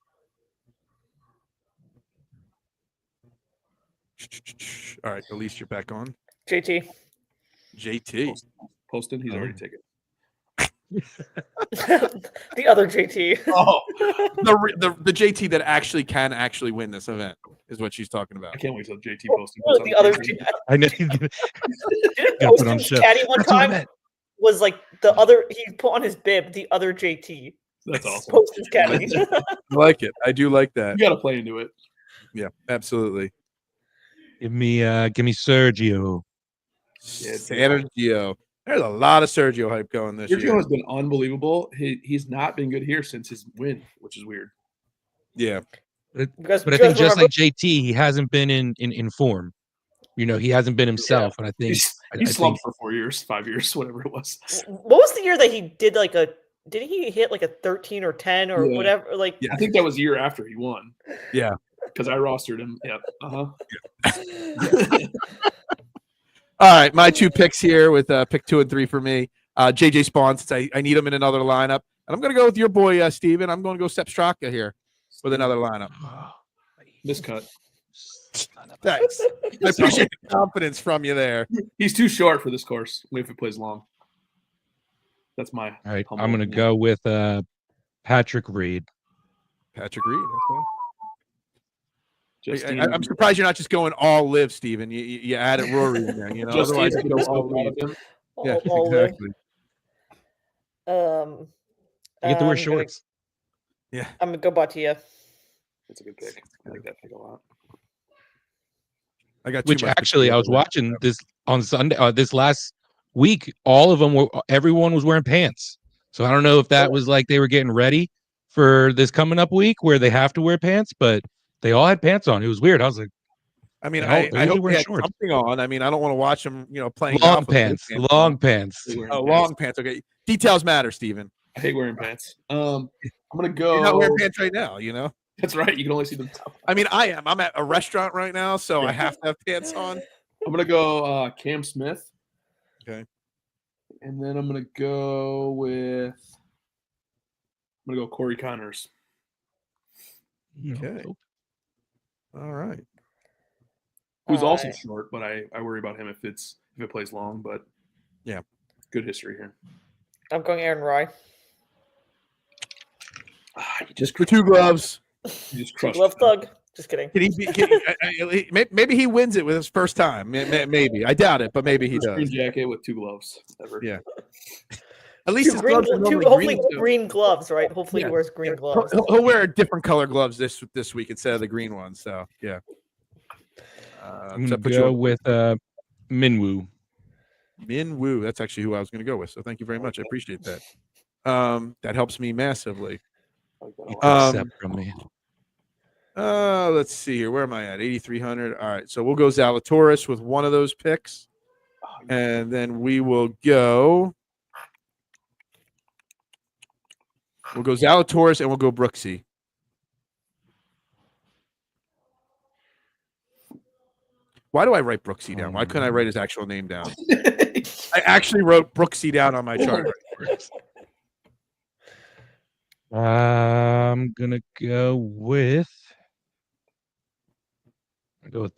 All right, at least you're back on. JT. Poston, he's already taken. The other JT. Oh, the JT that actually can win this event is what she's talking about. I can't wait till JT Poston. The other JT. I know. Didn't Poston's caddy one time was like the other. He put on his bib the other JT. That's awesome. Poston's caddy. I like it. I do like that. You got to play into it. Yeah, absolutely. Give me Sergio. Sergio. There's a lot of Sergio hype going this year. Sergio has been unbelievable. He's not been good here since his win, which is weird. Yeah. But I think just like JT, he hasn't been in form. He hasn't been himself. And I think he slumped for 4 years, 5 years, whatever it was. What was the year that he did did he hit like a 13 or 10 or whatever? I think that was the year after he won. Yeah. Because I rostered him. Yep. All right, my 2 picks here with pick 2 and 3 for me. JJ Spawn, since I need him in another lineup. And I'm going to go with your boy, Steven. I'm going to go Sepp Straka here with another lineup. Miscut. Thanks. I appreciate the confidence from you there. He's too short for this course if it plays long. That's my. All right, I'm going to go with Patrick Reed. Patrick Reed. Okay. I'm I'm surprised you're not just going all live, Steven. You added Rory in there. You know, otherwise you go all live. Yeah, exactly. You get to wear shorts. I'm gonna go Batia. That's a good pick. I like that pick a lot. I got which actually I was watching this on Sunday. This last week, everyone was wearing pants. So I don't know if that was like they were getting ready for this coming up week where they have to wear pants, but they all had pants on. It was weird. I was like, I mean, I hope they had something on. I mean, I don't want to watch them, playing long pants. Long pants. Long pants. Okay, details matter, Steven. I hate wearing pants. I'm gonna go. You're not wearing pants right now, That's right. You can only see them. I mean, I am. I'm at a restaurant right now, so I have to have pants on. I'm gonna go Cam Smith. Okay. And then I'm gonna go Corey Connors. Okay. All right. Who's also short, but I worry about him if it plays long. But yeah, good history here. I'm going Aaron Rye. Just for 2 gloves. You just crushed. Glove thug. Just kidding. Maybe he wins it with his first time. Maybe. I doubt it, but maybe he does. Green jacket with 2 gloves. Ever. Yeah. At least hopefully green gloves, right? Hopefully he wears green gloves. He'll wear different color gloves this week instead of the green ones. So yeah. I'm gonna go with Minwoo. Minwoo. That's actually who I was going to go with. So thank you very much. I appreciate that. That helps me massively. Except from me. Let's see here. Where am I at? 8,300. All right. So we'll go Zalatoris with one of those picks, and then we will go. We'll go Zalatoris and we'll go Brooksy. Why do I write Brooksy down? Why couldn't I write his actual name down? I actually wrote Brooksy down on my chart. I'm gonna go with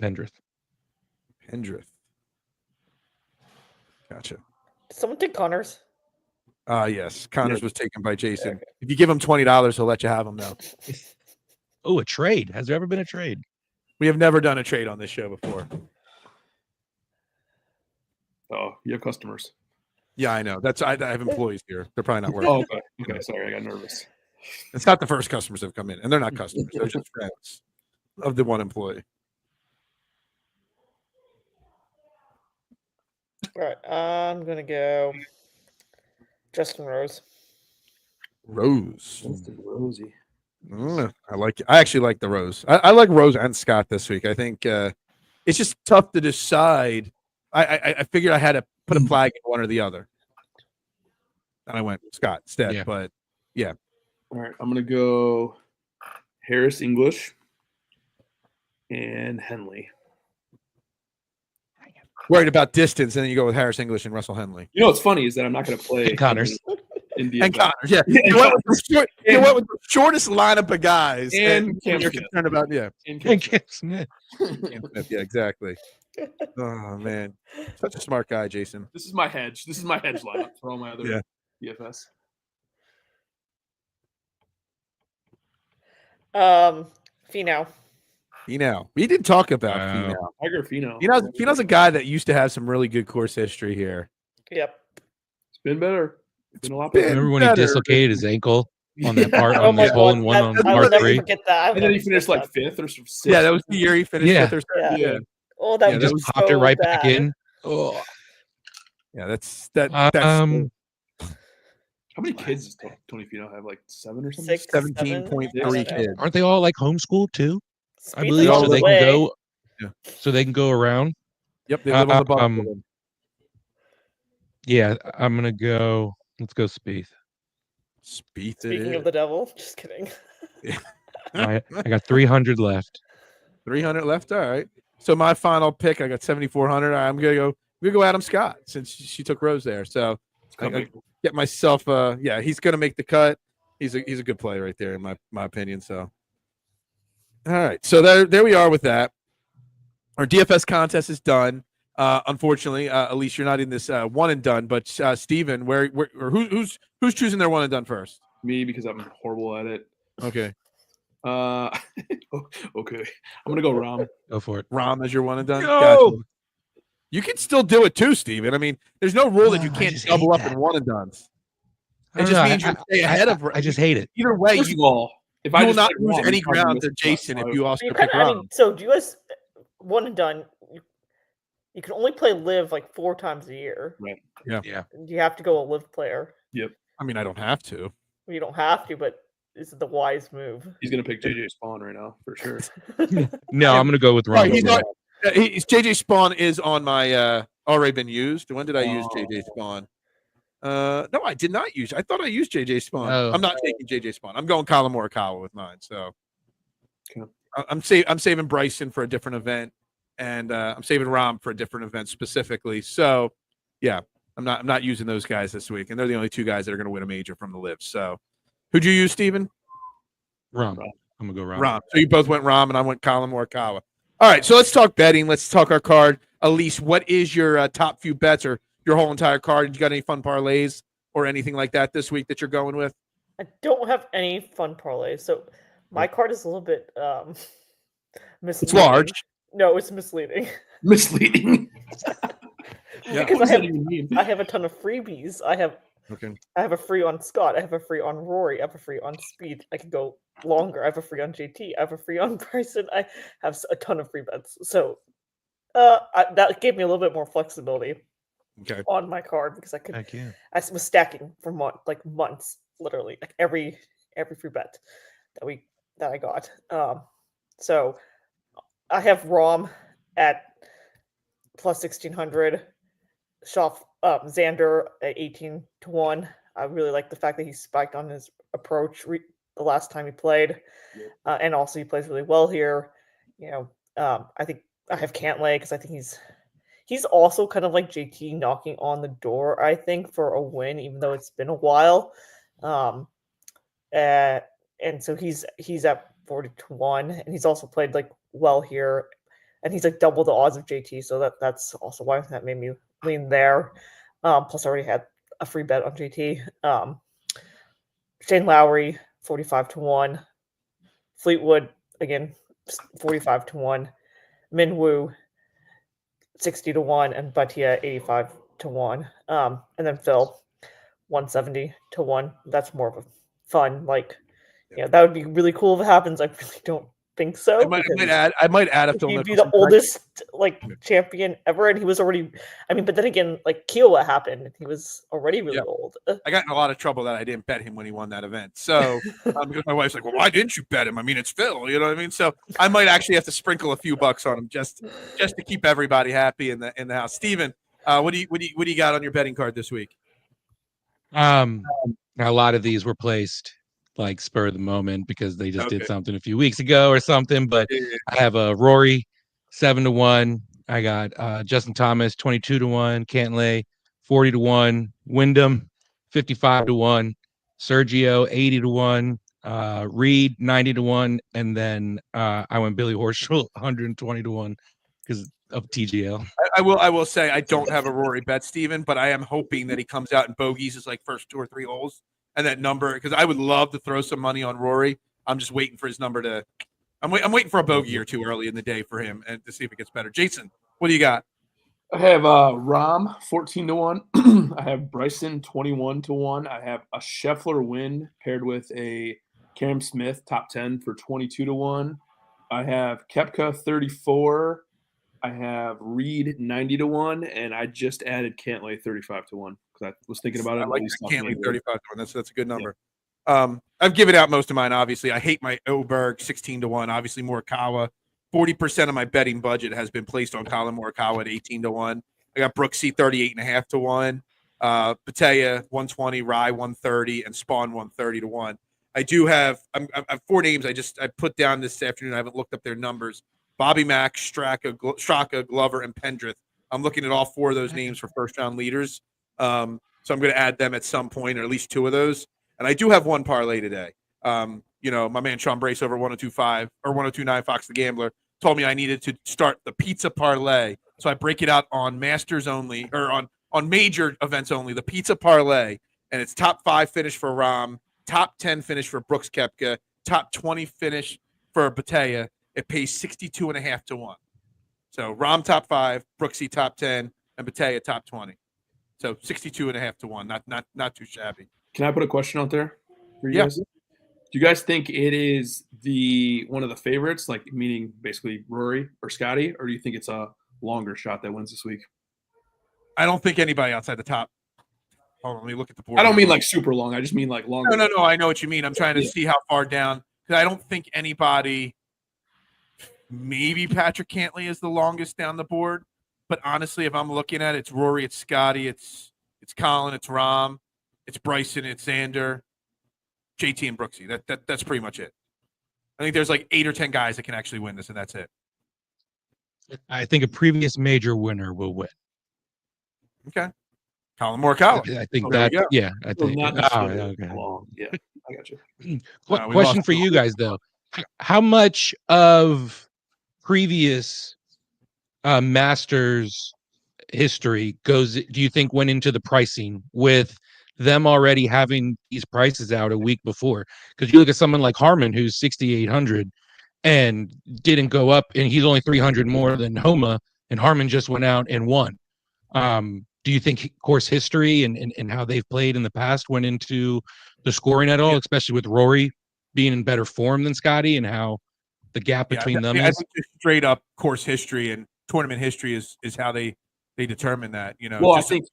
Pendrith. Gotcha. Did someone take Connors? Yes. Connors was taken by Jason. Okay. If you give him $20, he'll let you have him now. Oh, a trade. Has there ever been a trade? We have never done a trade on this show before. Oh, you have customers. Yeah, I know. I have employees here. They're probably not working. Oh, okay. Sorry, I got nervous. It's not the first customers that have come in, and they're not customers. They're just friends of the one employee. All right, I'm gonna go Justin Rose. Justin Rosie. I actually like the Rose. I like Rose and Scott this week. I think it's just tough to decide. I figured I had to put a flag in one or the other, and I went Scott instead. Yeah. But yeah. All right, I'm gonna go Harris English and Henley. Worried about distance, and then you go with Harris English and Russell Henley. You know what's funny is that I'm not going to play Connors. And Connors, yeah. You went with the shortest lineup of guys, and you're concerned about And Cam Smith. Yeah, exactly. Oh man, such a smart guy, Jason. This is my hedge. This is my hedge lineup for all my other DFS. Finau. We didn't talk about Finau. Tiger Finau. Finau's a guy that used to have some really good course history here. Yep. It's been better. It's been a lot better. Remember when he dislocated his ankle on that part on the hole in one on par 3? Forget that. And then he finished like 5th or 6th. Yeah, that was the year he finished 5th or 6th. Yeah. Oh, that was just popped it right back in. Oh. Yeah, that's that. How many kids does Tony Finau have? Like 7 or something? 17.3 kids. Aren't they all like homeschooled too? Speed I believe so. They can go. Yeah. So they can go around. Yep, they live on the bubble. Yeah, I'm gonna go. Let's go Spieth. Speaking of the devil, just kidding. I got 300 left. 300 left. All right. So my final pick, I got 7,400. I'm gonna go Adam Scott since she took Rose there. So get myself. He's going to make the cut. He's a good play right there in my opinion. So, all right. So there we are with that. Our DFS contest is done. Unfortunately, Elise, you're not in this one and done. But Steven, who's choosing their one and done first? Me, because I'm horrible at it. Okay. Okay. I'm gonna go Rom. Go for it. Rom as your one and done. Go! Gotcha. You can still do it too, Steven. I mean, there's no rule that you can't double up in one and dones. It just means you stay ahead of. I just hate it. Either way, First of all, if you will not lose any ground to Jason if you also pick Rom. So do you guys one and done? You can only play live like 4 times a year. Right. Yeah. You have to go a live player. Yep. I mean, I don't have to. You don't have to, but this is the wise move. He's gonna pick JJ Spawn right now for sure. No, I'm gonna go with Ron. JJ Spawn is on my already been used. When did I use JJ Spawn? No, I did not use. I thought I used JJ Spawn. Oh. I'm not taking JJ Spawn. I'm going Colin Morikawa with mine. So Okay. I'm saving Bryson for a different event, and I'm saving Rom for a different event specifically. So yeah, I'm not using those guys this week, and they're the only 2 guys that are going to win a major from the live. So who'd you use, Steven? Rom. I'm gonna go Rom. Rom. So you both went Rom, and I went Colin Morikawa. All right, so let's talk betting. Let's talk our card. Elise, what is your top few bets or your whole entire card? Did you got any fun parlays or anything like that this week that you're going with? I don't have any fun parlays, so my card is a little bit misleading. It's large. No, it's misleading. Misleading. Because I have a ton of freebies. I have a free on Scott. I have a free on Rory. I have a free on Speed. I can go longer. I have a free on JT. I have a free on Bryson. I have a ton of free bets. So that gave me a little bit more flexibility on my card because I could. I was stacking for months, literally, like every free bet that I got. So I have Rom at plus 1,600. Xander at 18-1. I really like the fact that he spiked on his approach the last time he played, and also he plays really well here. I think I have Cantlay because I think he's also kind of like JT knocking on the door. I think for a win, even though it's been a while, and so he's at 40-1, and he's also played like well here, and he's like double the odds of JT. So that's also why that made me lean there. Plus, I already had a free bet on JT. Shane Lowry, 45-1. Fleetwood, again, 45-1. Minwoo, 60-1. And Bhatia, 85-1. And then Phil, 170-1. That's more of a fun, that would be really cool if it happens. I really don't think so. I might add if he'd be the oldest champion ever, and he was already. I mean, but then again, Kiowa happened, he was already really old. I got in a lot of trouble that I didn't bet him when he won that event. So because my wife's like, "Well, why didn't you bet him? I mean, it's Phil." You know what I mean? So I might actually have to sprinkle a few bucks on him just to keep everybody happy in the house. Steven, what do you got on your betting card this week? A lot of these were placed like spur of the moment because they just did something a few weeks ago or something. But I have a Rory 7-1. I got Justin Thomas 22-1, Cantlay 40-1, Wyndham 55-1, Sergio 80-1, Reed 90-1, and then I went Billy Horschel 120-1 because of TGL. I will say I don't have a Rory bet, Steven, but I am hoping that he comes out and bogeys his first 2 or 3 holes. And that number, because I would love to throw some money on Rory. I'm just waiting for his number to. I'm waiting for a bogey or 2 early in the day for him and to see if it gets better. Jason, what do you got? I have Rom 14-1. I have Bryson 21-1. I have a Scheffler win paired with a Cam Smith top 10 for 22-1. I have Koepka 34. I have Reed 90-1, and I just added Cantlay 35-1. Because I was thinking about it. I like Cantlay 35-1. That's a good number. Yeah. I've given out most of mine. Obviously, I hate my Oberg 16-1. Obviously, Morikawa. 40% of my betting budget has been placed on Colin Morikawa at 18-1. I got Brooksy 38.5-1. Bhatia 120, Rye 130, and Spawn 130-1. I do have. I have 4 names. I put down this afternoon. I haven't looked up their numbers. Bobby Mack, Straka, Glover, and Pendrith. I'm looking at all 4 of those names for first round leaders. So I'm going to add them at some point, or at least 2 of those. And I do have one parlay today. My man Sean Brace over 102.5 or 102.9 Fox the Gambler told me I needed to start the pizza parlay. So I break it out on Masters only, or on major events only, the pizza parlay. And it's top 5 finish for Rahm, top 10 finish for Brooks Koepka, top 20 finish for Bethea. It pays 62.5 to 1. So Rahm top 5, Brooksy top 10, and Bethea top 20. So 62.5 to 1. Not too shabby. Can I put a question out there for you guys? Do you guys think it is one of the favorites, like meaning basically Rory or Scottie, or do you think it's a longer shot that wins this week? I don't think anybody outside the top. Hold on, let me look at the board. I don't mean like super long. I just mean like longer. No. I know what you mean. I'm trying to see how far down, because I don't think anybody. Maybe Patrick Cantlay is the longest down the board, but honestly, if I'm looking at it, it's Rory, it's Scottie, it's Colin, it's Rahm, it's Bryson, it's Xander, JT, and Brooksy. That's pretty much it. I think there's like 8 or 10 guys that can actually win this, and that's it. I think a previous major winner will win. Okay. Colin Morikawa. I think that. Yeah, I think. Okay. Long. Yeah, I got you. Question for you guys though: how much of previous Masters history do you think went into the pricing with them already having these prices out a week before? Because you look at someone like Harman, who's 6,800 and didn't go up, and he's only 300 more than Homa, and Harman just went out and won. Do you think course history and how they've played in the past went into the scoring at all, especially with Rory being in better form than Scottie, and how the gap between them is? I think just straight up course history and tournament history is how they determine that. Well, I think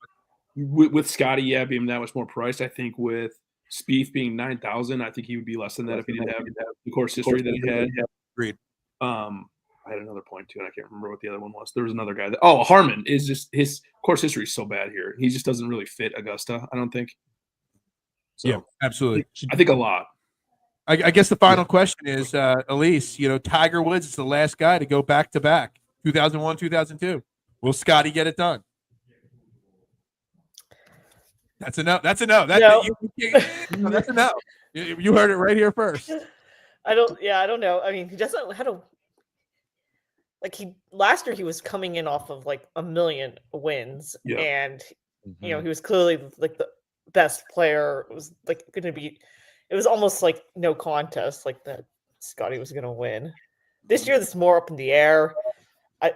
with Scottie, being that much more priced. I think with Spieth being 9,000, I think he would be less than that if he didn't have the course history that he had. Agreed. I had another point too, and I can't remember what the other one was. There was another guy Harman is just his course history is so bad here. He just doesn't really fit Augusta, I don't think. So, yeah, absolutely. I think a lot. I guess the final question is, Elise, Tiger Woods is the last guy to go back to back, 2001, 2002. Will Scottie get it done? That's a no. That's a no. That's a no. You heard it right here first. I don't know. I mean, he doesn't have to. Last year he was coming in off of like 1 million wins, and he was clearly like the best player. It was like going to be. It was almost like no contest, like that Scottie was going to win. This year, it's more up in the air. I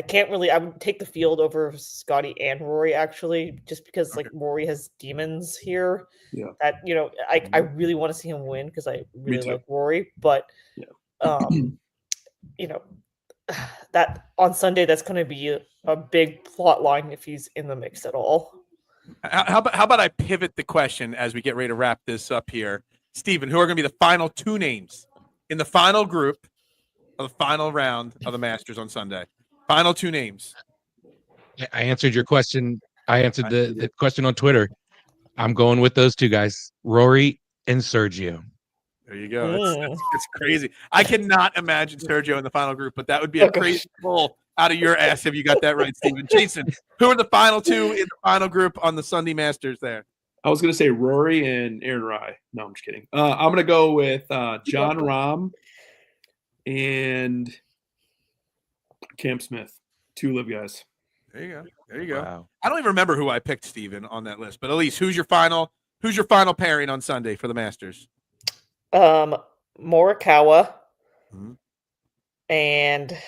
can't really. I would take the field over Scottie and Rory actually, just because like Rory has demons here. Yeah. That I really want to see him win because I really like Rory, but that on Sunday that's going to be a big plot line if he's in the mix at all. How about I pivot the question as we get ready to wrap this up here, Steven? Who are going to be the final 2 names in the final group of the final round of the Masters on Sunday? Final 2 names. I answered your question. I answered the question on Twitter. I'm going with those 2 guys, Rory and Sergio. There you go. It's crazy. I cannot imagine Sergio in the final group, but that would be a crazy pull out of your ass if you got that right, Steven. Jason, who are the final 2 in the final group on the Sunday Masters there? I was going to say Rory and Aaron Rai. No, I'm just kidding. I'm going to go with John Rahm and Cam Smith, 2 live guys. There you go. Wow. I don't even remember who I picked, Steven, on that list. But Elise, who's your final pairing on Sunday for the Masters? Morikawa and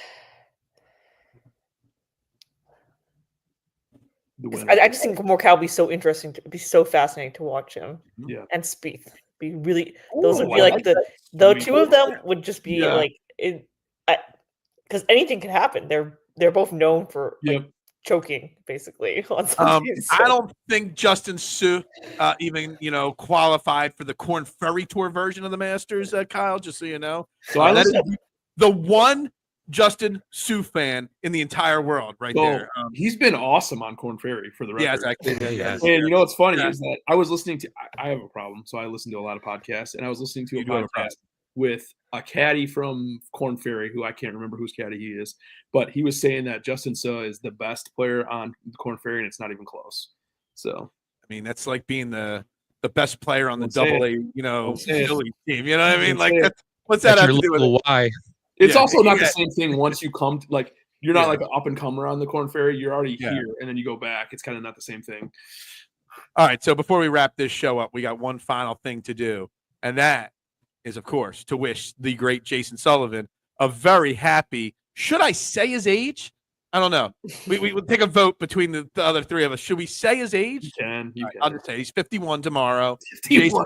I just think Morikawa would be so interesting. It'd be so fascinating to watch him. Yeah, and Spieth be really. Those would be like the 2 of them would just be like it. Because anything can happen. They're both known for choking, basically. On Sundays, I don't think Justin Suh even qualified for the Korn Ferry Tour version of the Masters, Kyle. Just so you know, so that is the one Justin Suh fan in the entire world, right there. He's been awesome on Korn Ferry for the record. Yeah, exactly. And what's funny is that I was listening to. I have a problem, so I listen to a lot of podcasts, and I was listening to a podcast with a caddy from Korn Ferry, who I can't remember whose caddy he is, but he was saying that Justin Suh is the best player on Korn Ferry, and it's not even close. So mean, that's like being the best player on the AA, Philly team. You know what I mean? Like, what's that have to do with it? Why? It's also not the same thing once you come to, like, you're not like an up and comer on the Corn Ferry. You're already here, and then you go back. It's kind of not the same thing. All right. So before we wrap this show up, we got one final thing to do, and that is, of course, to wish the great Jason Sullivan a very happy. Should I say his age? I don't know. We would take a vote between the other three of us. Should we say his age? You can. I'll just say he's 51 tomorrow. 51,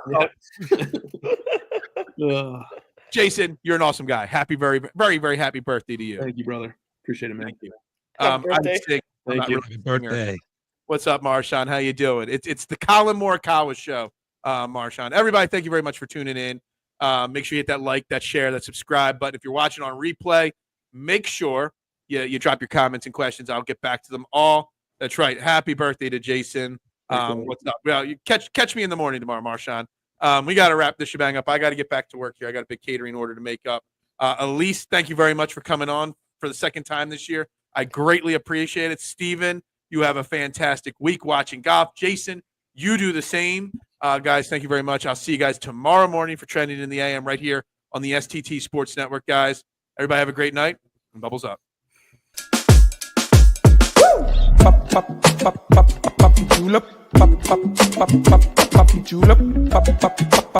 Jason, you're an awesome guy. Happy, very, very, very happy birthday to you. Thank you, brother. Appreciate it, man. Thank you. Happy birthday. Thank you. Happy birthday. What's up, Marshawn? How you doing? It's the Colin Morikawa show, Marshawn. Everybody, thank you very much for tuning in. Make sure you hit that like, that share, that subscribe button. If you're watching on replay, make sure you drop your comments and questions. I'll get back to them all. That's right. Happy birthday to Jason. What's up? Well, you catch me in the morning tomorrow, Marshawn. We got to wrap this shebang up. I got to get back to work here. I got a big catering order to make up. Elise, thank you very much for coming on for the second time this year. I greatly appreciate it. Steven, you have a fantastic week watching golf. Jason, you do the same. Guys, thank you very much. I'll see you guys tomorrow morning for Trending in the AM right here on the STT Sports Network, guys. Everybody have a great night and bubbles up. Pop, pop, pop, pop, pop, julep. Pop, pop, pop, pop, pop, julep. Pop, pop, pop.